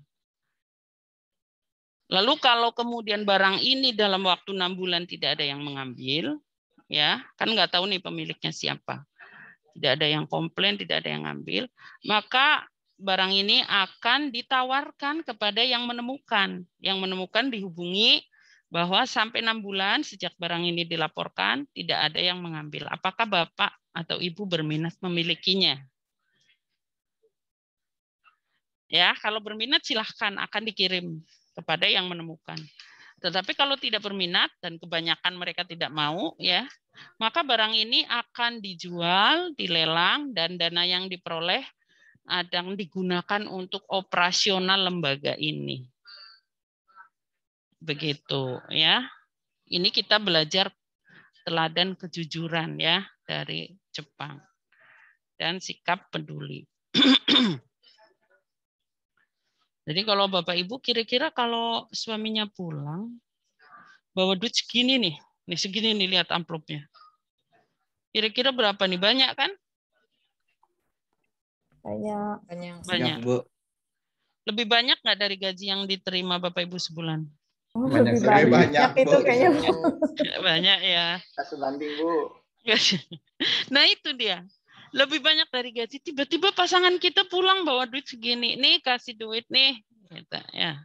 S1: Lalu kalau kemudian barang ini dalam waktu 6 bulan tidak ada yang mengambil, ya kan nggak tahu nih pemiliknya siapa, tidak ada yang komplain, tidak ada yang ngambil, maka barang ini akan ditawarkan kepada yang menemukan. Yang menemukan dihubungi bahwa sampai 6 bulan sejak barang ini dilaporkan tidak ada yang mengambil. Apakah Bapak atau Ibu berminat memilikinya? Ya, kalau berminat silahkan akan dikirim kepada yang menemukan. Tetapi kalau tidak berminat dan kebanyakan mereka tidak mau, ya, maka barang ini akan dijual, dilelang, dan dana yang diperoleh akan digunakan untuk operasional lembaga ini. Begitu, ya. Ini kita belajar teladan kejujuran, ya, dari Jepang dan sikap peduli. Jadi kalau Bapak Ibu kira-kira kalau suaminya pulang bawa duit segini nih segini nih, lihat amplopnya. Kira-kira berapa nih? Banyak kan? Banyak.
S5: Bu.
S1: Lebih banyak nggak dari gaji yang diterima Bapak Ibu sebulan?
S8: Lebih banyak itu kayaknya.
S1: Banyak ya.
S6: Sebanding, Bu.
S1: Nah itu dia. Lebih banyak dari gaji, tiba-tiba pasangan kita pulang bawa duit segini, nih kasih duit nih, gitu, ya.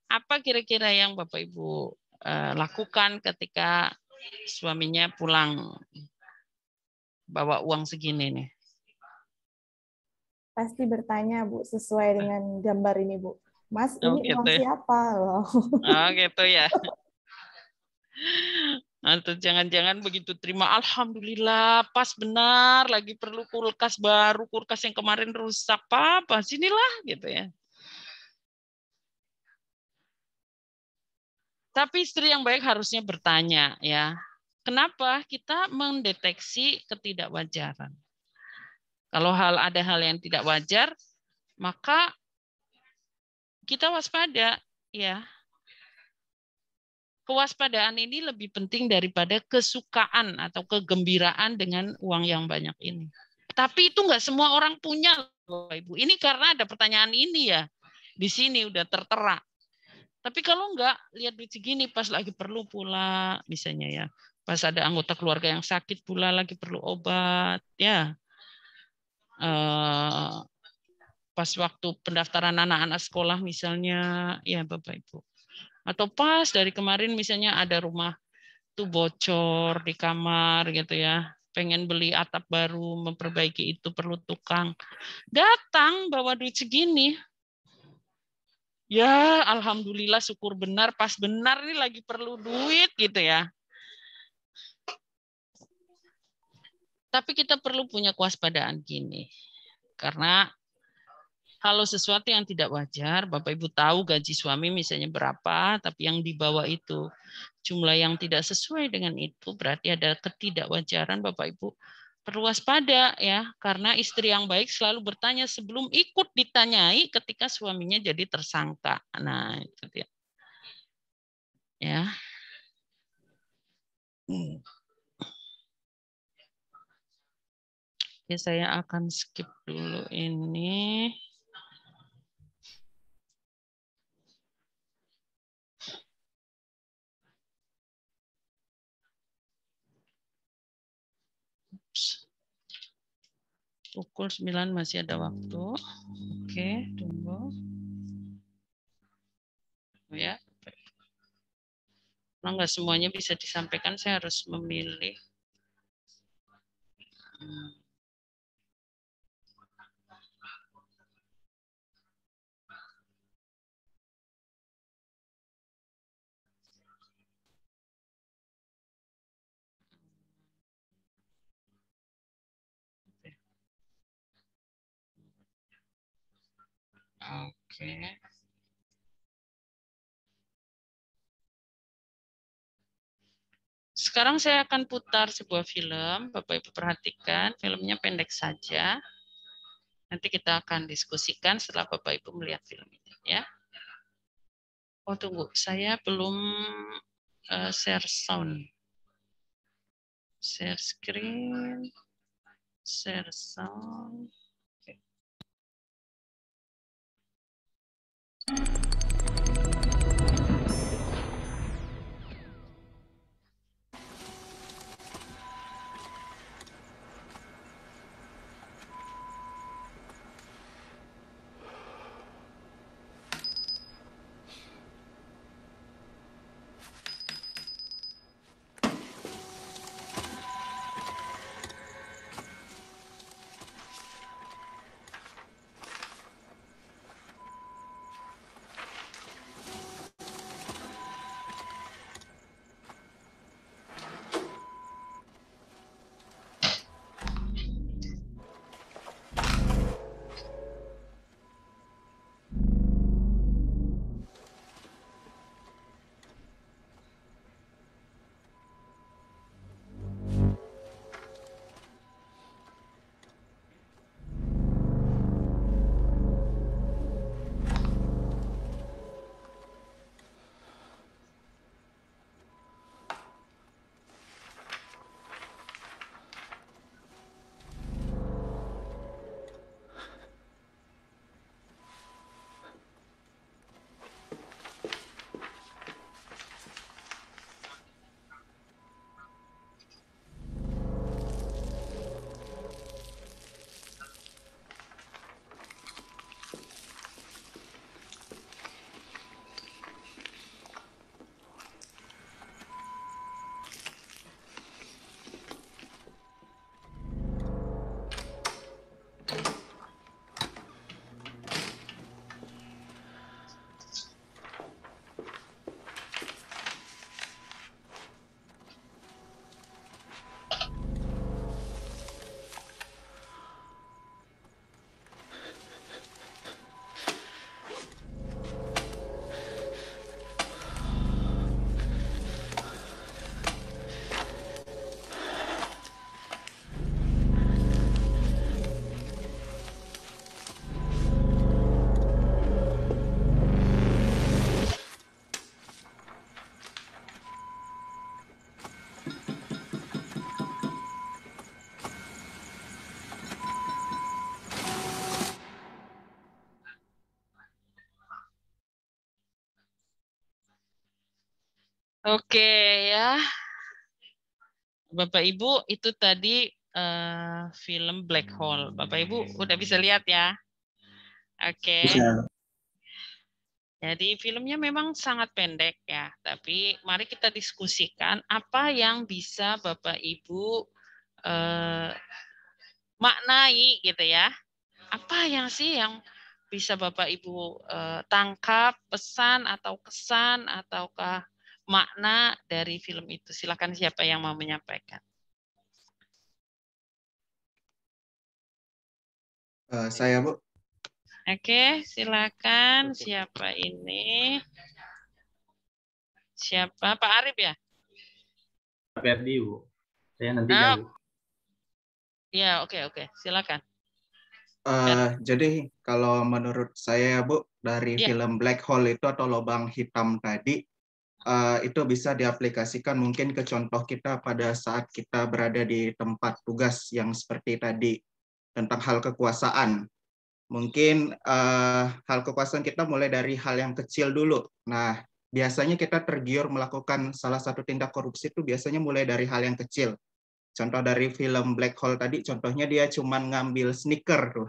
S1: Apa kira-kira yang Bapak Ibu lakukan ketika suaminya pulang bawa uang segini nih?
S8: Pasti bertanya, Bu, sesuai dengan gambar ini, Bu. Mas, ini
S1: gitu
S8: uang
S1: ya?
S8: siapa loh?
S1: Oh gitu ya. Atau jangan-jangan begitu terima, alhamdulillah, pas benar, lagi perlu kulkas baru, kulkas yang kemarin rusak, Papa, sinilah, gitu ya. Tapi istri yang baik harusnya bertanya, ya, kenapa kita mendeteksi ketidakwajaran? Kalau ada hal yang tidak wajar, maka kita waspada, ya. Kewaspadaan ini lebih penting daripada kesukaan atau kegembiraan dengan uang yang banyak ini. Tapi itu nggak semua orang punya, Bapak Ibu. Ini karena ada pertanyaan ini ya. Di sini udah tertera. Tapi kalau nggak, lihat duit segini pas lagi perlu pula, misalnya ya. Pas ada anggota keluarga yang sakit pula, lagi perlu obat, ya. Pas waktu pendaftaran anak-anak sekolah misalnya, ya Bapak Ibu. Atau pas dari kemarin misalnya ada rumah tuh bocor di kamar gitu ya, pengen beli atap baru, memperbaiki itu perlu tukang. Datang bawa duit segini. Ya, alhamdulillah syukur benar, pas benar nih lagi perlu duit gitu ya. Tapi kita perlu punya kewaspadaan gini. Karena kalau sesuatu yang tidak wajar, Bapak Ibu tahu gaji suami misalnya berapa, tapi yang dibawa itu jumlah yang tidak sesuai dengan itu, berarti ada ketidakwajaran, Bapak Ibu perlu waspada ya, karena istri yang baik selalu bertanya sebelum ikut ditanyai ketika suaminya jadi tersangka. Nah, itu dia. Ya. Oke, saya akan skip dulu ini. Pukul 9 masih ada waktu. Oke, tunggu. Ya. Kalau nggak semuanya bisa disampaikan, saya harus memilih. Oke. Sekarang saya akan putar sebuah film. Bapak Ibu perhatikan, filmnya pendek saja. Nanti kita akan diskusikan setelah Bapak Ibu melihat film ini, ya. Oh tunggu, saya belum share sound. Share screen, share sound. Oke. Oke ya. Bapak Ibu, itu tadi film Black Hole. Bapak Ibu udah bisa lihat ya? Oke.
S12: Bisa.
S1: Jadi filmnya memang sangat pendek ya, tapi mari kita diskusikan apa yang bisa Bapak Ibu maknai gitu ya. Apa yang sih yang bisa Bapak Ibu tangkap pesan atau kesan ataukah makna dari film itu? Silakan siapa yang mau menyampaikan.
S9: Saya, Bu.
S1: Oke, silakan. Siapa ini? Siapa? Pak Arif ya?
S4: Pak Ferdi, Bu. Saya nanti jawab.
S1: Ya, oke. Silakan.
S9: Jadi kalau menurut saya, Bu, dari film Black Hole itu atau lubang hitam tadi, itu bisa diaplikasikan mungkin ke contoh kita pada saat kita berada di tempat tugas yang seperti tadi, tentang hal kekuasaan. Mungkin hal kekuasaan kita mulai dari hal yang kecil dulu. Nah, biasanya kita tergiur melakukan salah satu tindak korupsi itu biasanya mulai dari hal yang kecil. Contoh dari film Black Hole tadi, contohnya dia cuman ngambil sneaker tuh.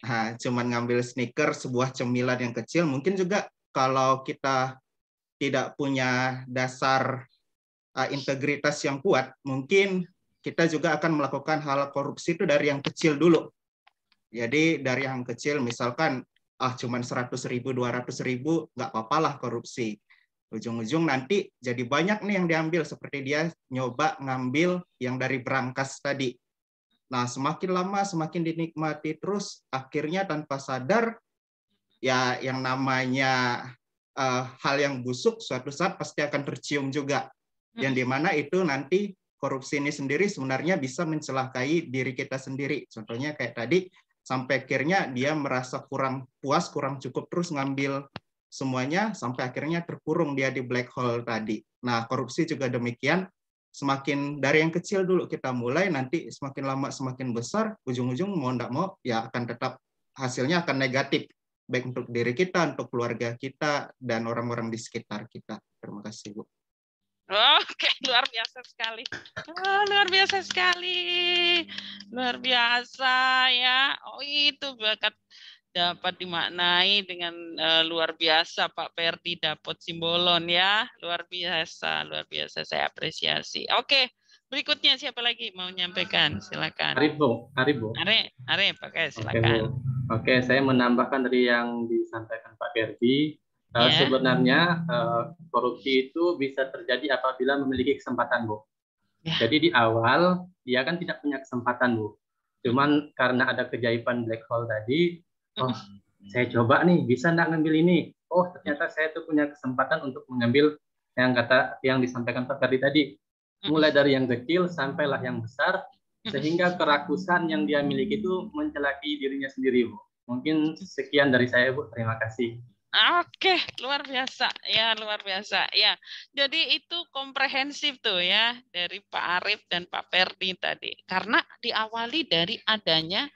S9: Nah, cuman ngambil sneaker, sebuah cemilan yang kecil. Mungkin juga kalau kita tidak punya dasar integritas yang kuat, mungkin kita juga akan melakukan hal korupsi itu dari yang kecil dulu. Jadi dari yang kecil, misalkan cuman 100.000, 200.000, nggak apa-apalah korupsi. Ujung-ujung nanti jadi banyak nih yang diambil, seperti dia nyoba ngambil yang dari berangkas tadi. Nah, semakin lama semakin dinikmati terus, akhirnya tanpa sadar, ya yang namanya hal yang busuk suatu saat pasti akan tercium juga. Yang dimana itu nanti korupsi ini sendiri sebenarnya bisa mencelakai diri kita sendiri. Contohnya kayak tadi, sampai akhirnya dia merasa kurang puas, kurang cukup, terus ngambil semuanya, sampai akhirnya terkurung dia di black hole tadi. Nah, korupsi juga demikian, semakin dari yang kecil dulu kita mulai, nanti semakin lama semakin besar, ujung-ujung mau nggak mau, ya akan tetap hasilnya akan negatif, baik untuk diri kita, untuk keluarga kita, dan orang-orang di sekitar kita. Terima kasih, Bu.
S1: Oke, luar biasa sekali. Luar biasa sekali. Luar biasa ya. Oh, itu bakat dapat dimaknai dengan luar biasa Pak Ferdi Dapot Simbolon ya. Luar biasa saya apresiasi. Oke, berikutnya siapa lagi mau menyampaikan? Silakan.
S4: Arif, Bu.
S1: Arif, pakai silakan.
S4: Oke, saya menambahkan dari yang disampaikan Pak Ferdi. Sebenarnya korupsi itu bisa terjadi apabila memiliki kesempatan, Bu. Jadi di awal dia kan tidak punya kesempatan, Bu. Cuman karena ada keajaiban black hole tadi, oh saya coba nih, bisa nggak ngambil ini? Oh ternyata saya tuh punya kesempatan untuk mengambil yang disampaikan Pak Ferdi tadi. Mulai dari yang kecil sampailah yang besar, sehingga kerakusan yang dia miliki itu mencelakai dirinya sendiri, Bu. Mungkin sekian dari saya, Bu. Terima kasih.
S1: Oke, luar biasa ya, luar biasa ya. Jadi itu komprehensif tuh ya dari Pak Arif dan Pak Ferdi tadi. Karena diawali dari adanya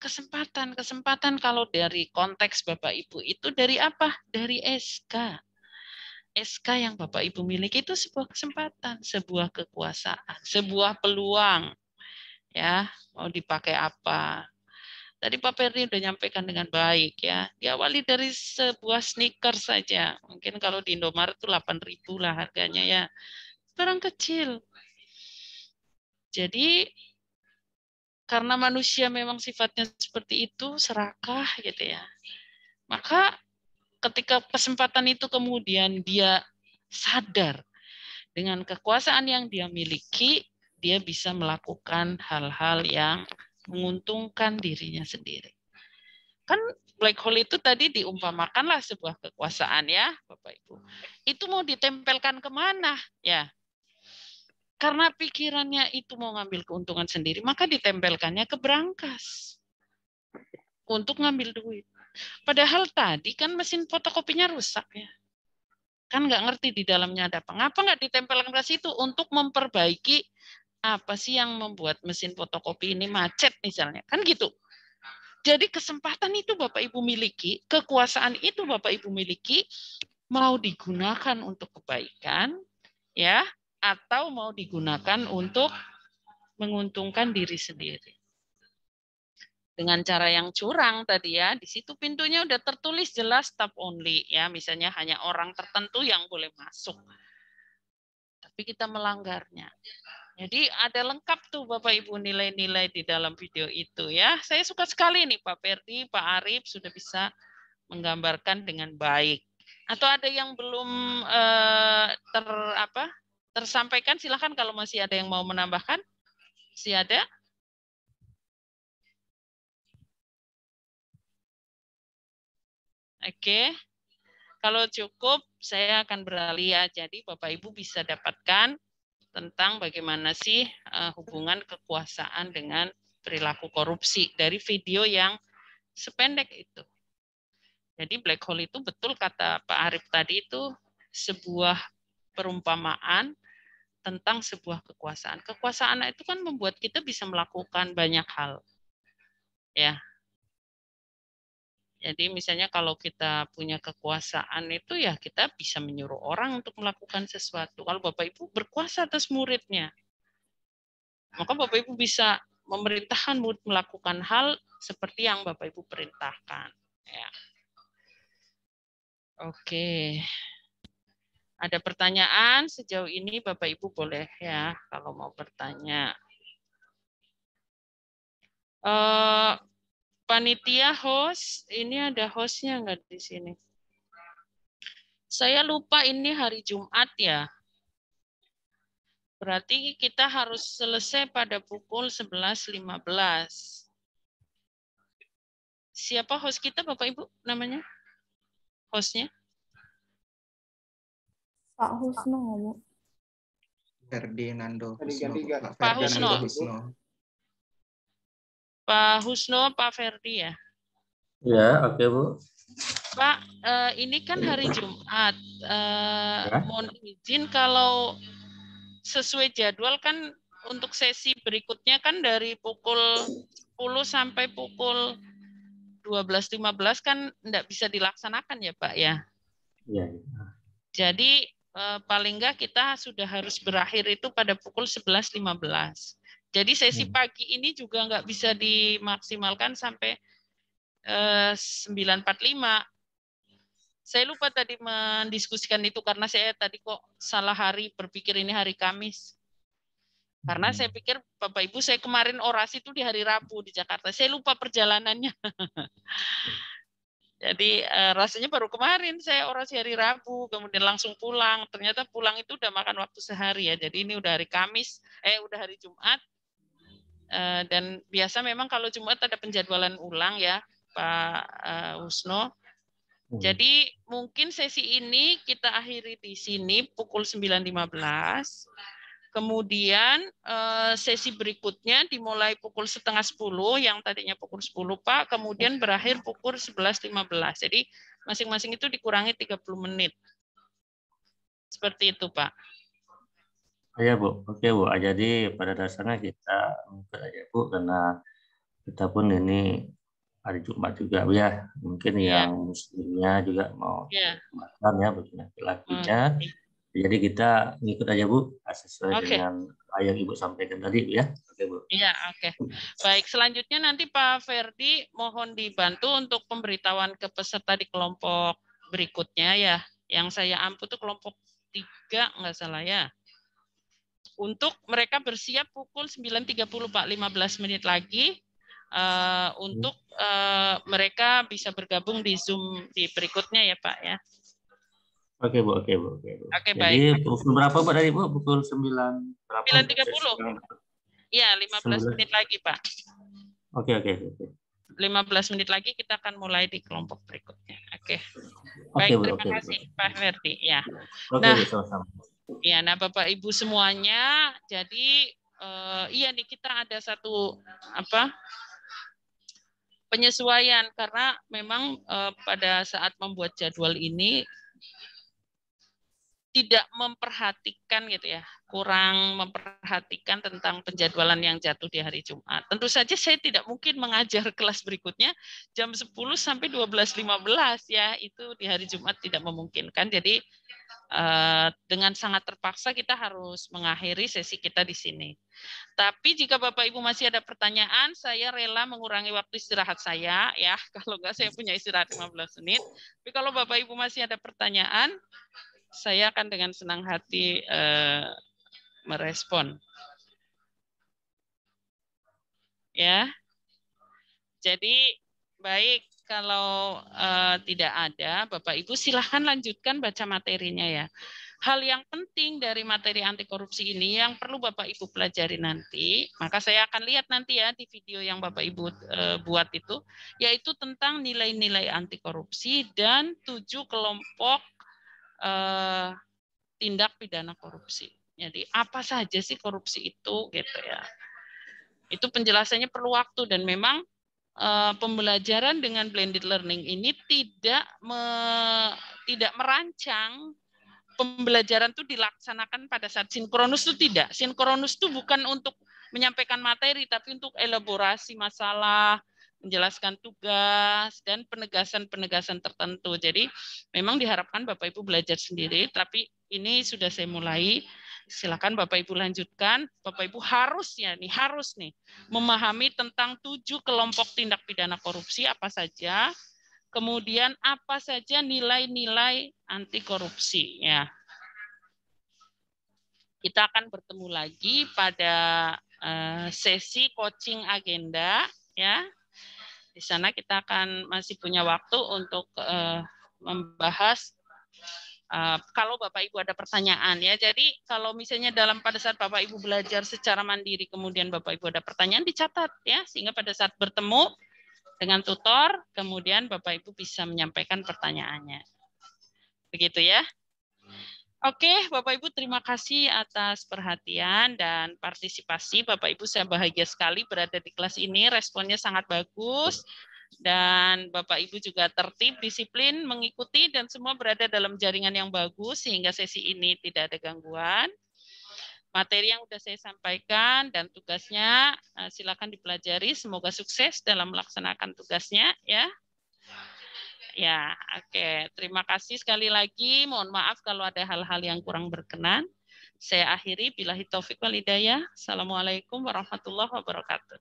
S1: kesempatan kalau dari konteks Bapak Ibu itu dari apa? Dari SK. SK yang Bapak Ibu miliki itu sebuah kesempatan, sebuah kekuasaan, sebuah peluang. Ya, mau dipakai apa? Tadi Pak Ferdi udah nyampaikan dengan baik ya. Diawali dari sebuah sneaker saja. Mungkin kalau di Indomaret itu 8.000 lah harganya ya. Barang kecil. Jadi karena manusia memang sifatnya seperti itu, serakah gitu ya. Maka ketika kesempatan itu kemudian dia sadar dengan kekuasaan yang dia miliki, dia bisa melakukan hal-hal yang menguntungkan dirinya sendiri. Kan black hole itu tadi diumpamakanlah sebuah kekuasaan ya, Bapak Ibu. Itu mau ditempelkan kemana? Ya, karena pikirannya itu mau ngambil keuntungan sendiri, maka ditempelkannya ke berangkas untuk ngambil duit. Padahal tadi kan mesin fotokopinya rusak ya. Kan nggak ngerti di dalamnya ada apa. Ngapa nggak ditempelkan ke situ untuk memperbaiki apa sih yang membuat mesin fotokopi ini macet misalnya. Kan gitu. Jadi kesempatan itu Bapak Ibu miliki, kekuasaan itu Bapak Ibu miliki, mau digunakan untuk kebaikan ya, atau mau digunakan untuk menguntungkan diri sendiri. Dengan cara yang curang tadi ya, di situ pintunya udah tertulis jelas staff only ya, misalnya hanya orang tertentu yang boleh masuk. Tapi kita melanggarnya. Jadi ada lengkap tuh Bapak Ibu nilai-nilai di dalam video itu ya. Saya suka sekali nih Pak Ferdi, Pak Arif sudah bisa menggambarkan dengan baik. Atau ada yang belum tersampaikan, silakan kalau masih ada yang mau menambahkan. Masih ada? Oke, kalau cukup saya akan beralih ya. Jadi Bapak Ibu bisa dapatkan tentang bagaimana sih hubungan kekuasaan dengan perilaku korupsi dari video yang sependek itu. Jadi black hole itu betul kata Pak Arif tadi itu sebuah perumpamaan tentang sebuah kekuasaan. Kekuasaan itu kan membuat kita bisa melakukan banyak hal. Ya. Jadi misalnya kalau kita punya kekuasaan itu ya kita bisa menyuruh orang untuk melakukan sesuatu. Kalau Bapak Ibu berkuasa atas muridnya, maka Bapak Ibu bisa memerintahkan murid melakukan hal seperti yang Bapak Ibu perintahkan. Ya. Oke. Ada pertanyaan sejauh ini Bapak Ibu boleh ya kalau mau bertanya. Panitia host, ini ada hostnya nggak di sini? Saya lupa ini hari Jumat ya. Berarti kita harus selesai pada pukul 11.15. Siapa host kita Bapak Ibu namanya? Hostnya?
S8: Pak Husno, Bu.
S9: Ferdinando
S6: Husno.
S1: Pak Husno. Pak Husno, Pak Ferdi ya?
S12: Ya, oke Bu.
S1: Pak, ini kan hari Jumat. Mohon izin kalau sesuai jadwal kan untuk sesi berikutnya kan dari pukul 10 sampai pukul 12.15 kan enggak bisa dilaksanakan ya Pak ya?
S12: Iya.
S1: Jadi paling enggak kita sudah harus berakhir itu pada pukul 11.15. Jadi sesi pagi ini juga nggak bisa dimaksimalkan sampai 9.45. Saya lupa tadi mendiskusikan itu karena saya tadi kok salah hari, berpikir ini hari Kamis. Karena saya pikir Bapak Ibu saya kemarin orasi itu di hari Rabu di Jakarta. Saya lupa perjalanannya. Jadi rasanya baru kemarin saya orasi hari Rabu, kemudian langsung pulang. Ternyata pulang itu udah makan waktu sehari ya. Jadi ini udah hari Kamis, udah hari Jumat. Dan biasa memang kalau Jumat ada penjadwalan ulang ya Pak Husno. Jadi mungkin sesi ini kita akhiri di sini pukul 9.15. Kemudian sesi berikutnya dimulai pukul 9:30 yang tadinya pukul 10 Pak, kemudian berakhir pukul 11.15. Jadi masing-masing itu dikurangi 30 menit. Seperti itu Pak.
S12: Ya Bu, oke Bu. Jadi pada dasarnya kita mengikut aja Bu, karena kita pun ini hari Jumat juga Bu ya. Mungkin yang muslimnya juga mau makan ya, bagi laki-lakinya. Jadi kita ngikut aja Bu, sesuai dengan yang Ibu sampaikan tadi Bu ya. Oke Bu.
S1: Iya, oke. Baik, selanjutnya nanti Pak Ferdi mohon dibantu untuk pemberitahuan ke peserta di kelompok berikutnya ya. Yang saya ampu itu kelompok 3 nggak salah ya. Untuk mereka bersiap pukul 9.30 Pak, 15 menit lagi untuk mereka bisa bergabung di Zoom di berikutnya ya Pak ya.
S12: Oke Bu, oke Bu.
S1: Oke,
S12: jadi
S1: baik.
S12: pukul berapa Pak tadi Bu? Pukul 9 berapa?
S1: 9.30. Iya, 15 menit lagi Pak.
S12: Oke.
S1: 15 menit lagi kita akan mulai di kelompok berikutnya. Oke.
S12: Oke,
S1: Baik,
S12: Bu,
S1: terima
S12: oke,
S1: kasih Pak Ferdi ya.
S12: Oke
S1: Nah,
S12: Bu, sama-sama.
S1: ya, nah Bapak Ibu semuanya, jadi iya nih kita ada satu penyesuaian karena memang pada saat membuat jadwal ini tidak memperhatikan gitu ya, kurang memperhatikan tentang penjadwalan yang jatuh di hari Jumat. Tentu saja saya tidak mungkin mengajar kelas berikutnya jam 10 sampai 12.15 ya, itu di hari Jumat tidak memungkinkan. Jadi dengan sangat terpaksa kita harus mengakhiri sesi kita di sini. Tapi jika Bapak Ibu masih ada pertanyaan, saya rela mengurangi waktu istirahat saya ya. Kalau enggak saya punya istirahat 15 menit. Tapi kalau Bapak Ibu masih ada pertanyaan, saya akan dengan senang hati merespon. Ya. Jadi baik, kalau tidak ada, Bapak Ibu silahkan lanjutkan baca materinya ya. Hal yang penting dari materi anti korupsi ini yang perlu Bapak Ibu pelajari nanti, maka saya akan lihat nanti ya di video yang Bapak Ibu buat itu, yaitu tentang nilai-nilai anti korupsi dan 7 kelompok tindak pidana korupsi. Jadi apa saja sih korupsi itu gitu ya. Itu penjelasannya perlu waktu dan memang pembelajaran dengan blended learning ini tidak merancang pembelajaran itu dilaksanakan pada saat sinkronus itu tidak. Sinkronus itu bukan untuk menyampaikan materi tapi untuk elaborasi masalah, menjelaskan tugas dan penegasan-penegasan tertentu. Jadi memang diharapkan Bapak Ibu belajar sendiri, tapi ini sudah saya mulai. Silakan Bapak Ibu lanjutkan. Bapak Ibu harus nih memahami tentang 7 kelompok tindak pidana korupsi apa saja, kemudian apa saja nilai-nilai anti korupsi ya. Kita akan bertemu lagi pada sesi coaching agenda ya. Di sana kita akan masih punya waktu untuk membahas kalau Bapak Ibu ada pertanyaan ya. Jadi kalau misalnya pada saat Bapak Ibu belajar secara mandiri kemudian Bapak Ibu ada pertanyaan dicatat ya, sehingga pada saat bertemu dengan tutor kemudian Bapak Ibu bisa menyampaikan pertanyaannya. Begitu ya. Oke, Bapak Ibu terima kasih atas perhatian dan partisipasi. Bapak Ibu saya bahagia sekali berada di kelas ini, responnya sangat bagus. Dan Bapak Ibu juga tertib, disiplin, mengikuti, dan semua berada dalam jaringan yang bagus, sehingga sesi ini tidak ada gangguan. Materi yang sudah saya sampaikan dan tugasnya silakan dipelajari, semoga sukses dalam melaksanakan tugasnya. Ya, oke. Terima kasih sekali lagi, mohon maaf kalau ada hal-hal yang kurang berkenan. Saya akhiri, billahi taufik wal hidayah. Assalamualaikum warahmatullahi wabarakatuh.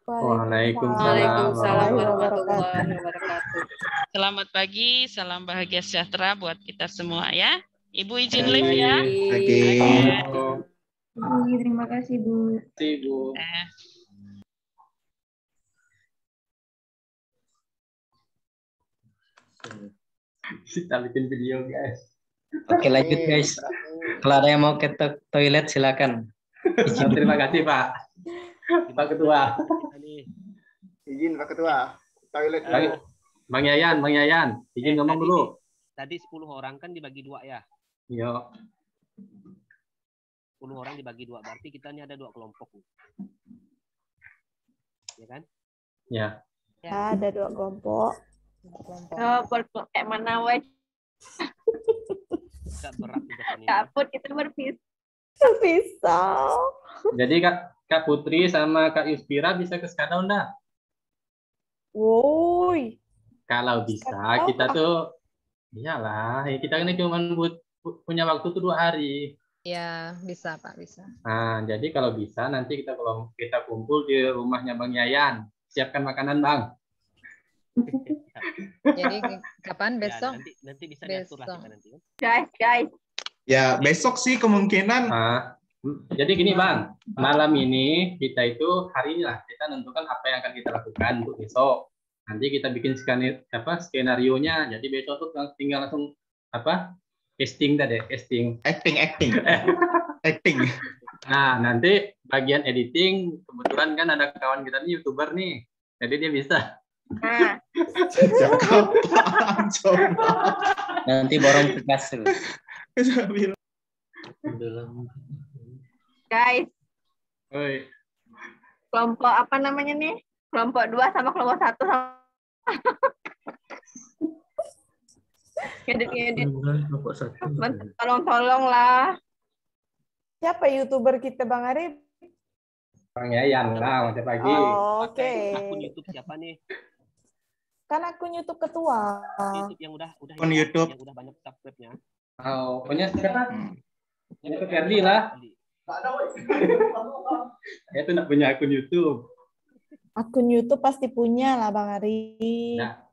S3: Waalaikumsalam warahmatullahi wabarakatuh.
S1: Selamat pagi, salam bahagia sejahtera buat kita semua ya. Ibu izin live ya.
S7: Terima kasih Bu.
S4: Kita bikin video guys.
S5: Oke lanjut guys. Kalau ada yang mau ke toilet silakan.
S4: Terima kasih Pak. Pak Ketua.
S6: Izin Pak Ketua. Toilet dulu.
S4: Bang Yayan, izin ngomong dulu.
S10: Tadi 10 orang kan dibagi 2 ya?
S4: Iya.
S10: 10 orang dibagi 2, berarti kita ini ada 2 kelompok. Ya kan?
S8: Ya, ada 2 kelompok.
S2: Berkelompok kayak mana weh?
S10: Berat juga
S2: Kaput kita berpisah.
S4: Jadi Kak Putri sama Kak Yuspira bisa ke Skadau enggak?
S8: Woi.
S4: Kalau bisa kita tuh iyalah, ya kita ini cuma punya waktu tuh 2 hari.
S11: Ya, bisa Pak, bisa.
S4: Nah, jadi kalau bisa nanti kita kumpul di rumahnya Bang Yayan. Siapkan makanan, Bang.
S11: Jadi kapan besok?
S10: Ya, nanti bisa diatur lah kita nanti.
S2: Guys.
S9: Ya, besok sih kemungkinan.
S4: Jadi gini, Bang. Malam ini kita itu hari ini lah kita tentukan apa yang akan kita lakukan untuk besok. Nanti kita bikin skenario-nya. Jadi besok tuh tinggal langsung casting. Acting. Nah, nanti bagian editing kebetulan kan ada kawan kita nih YouTuber nih. Jadi dia bisa.
S5: Nanti borong ke kasur.
S2: Guys.
S4: Oi.
S2: Kelompok apa namanya nih? Kelompok 2 sama kelompok 1 sama. Ngedit. Tolong lah.
S8: Siapa YouTuber kita Bang Arif?
S4: Bang Yayan lah, setiap pagi.
S8: Oke.
S10: Akun YouTube siapa nih?
S8: Kan akun YouTube ketua.
S10: YouTube yang udah
S9: akun YouTube
S10: yang udah banyak subscribe-nya.
S4: Oh, punya siapa? Punya Ferdi lah. Saya tuh nggak punya akun YouTube.
S8: Akun YouTube pasti punya lah Bang Ari.
S4: Nah,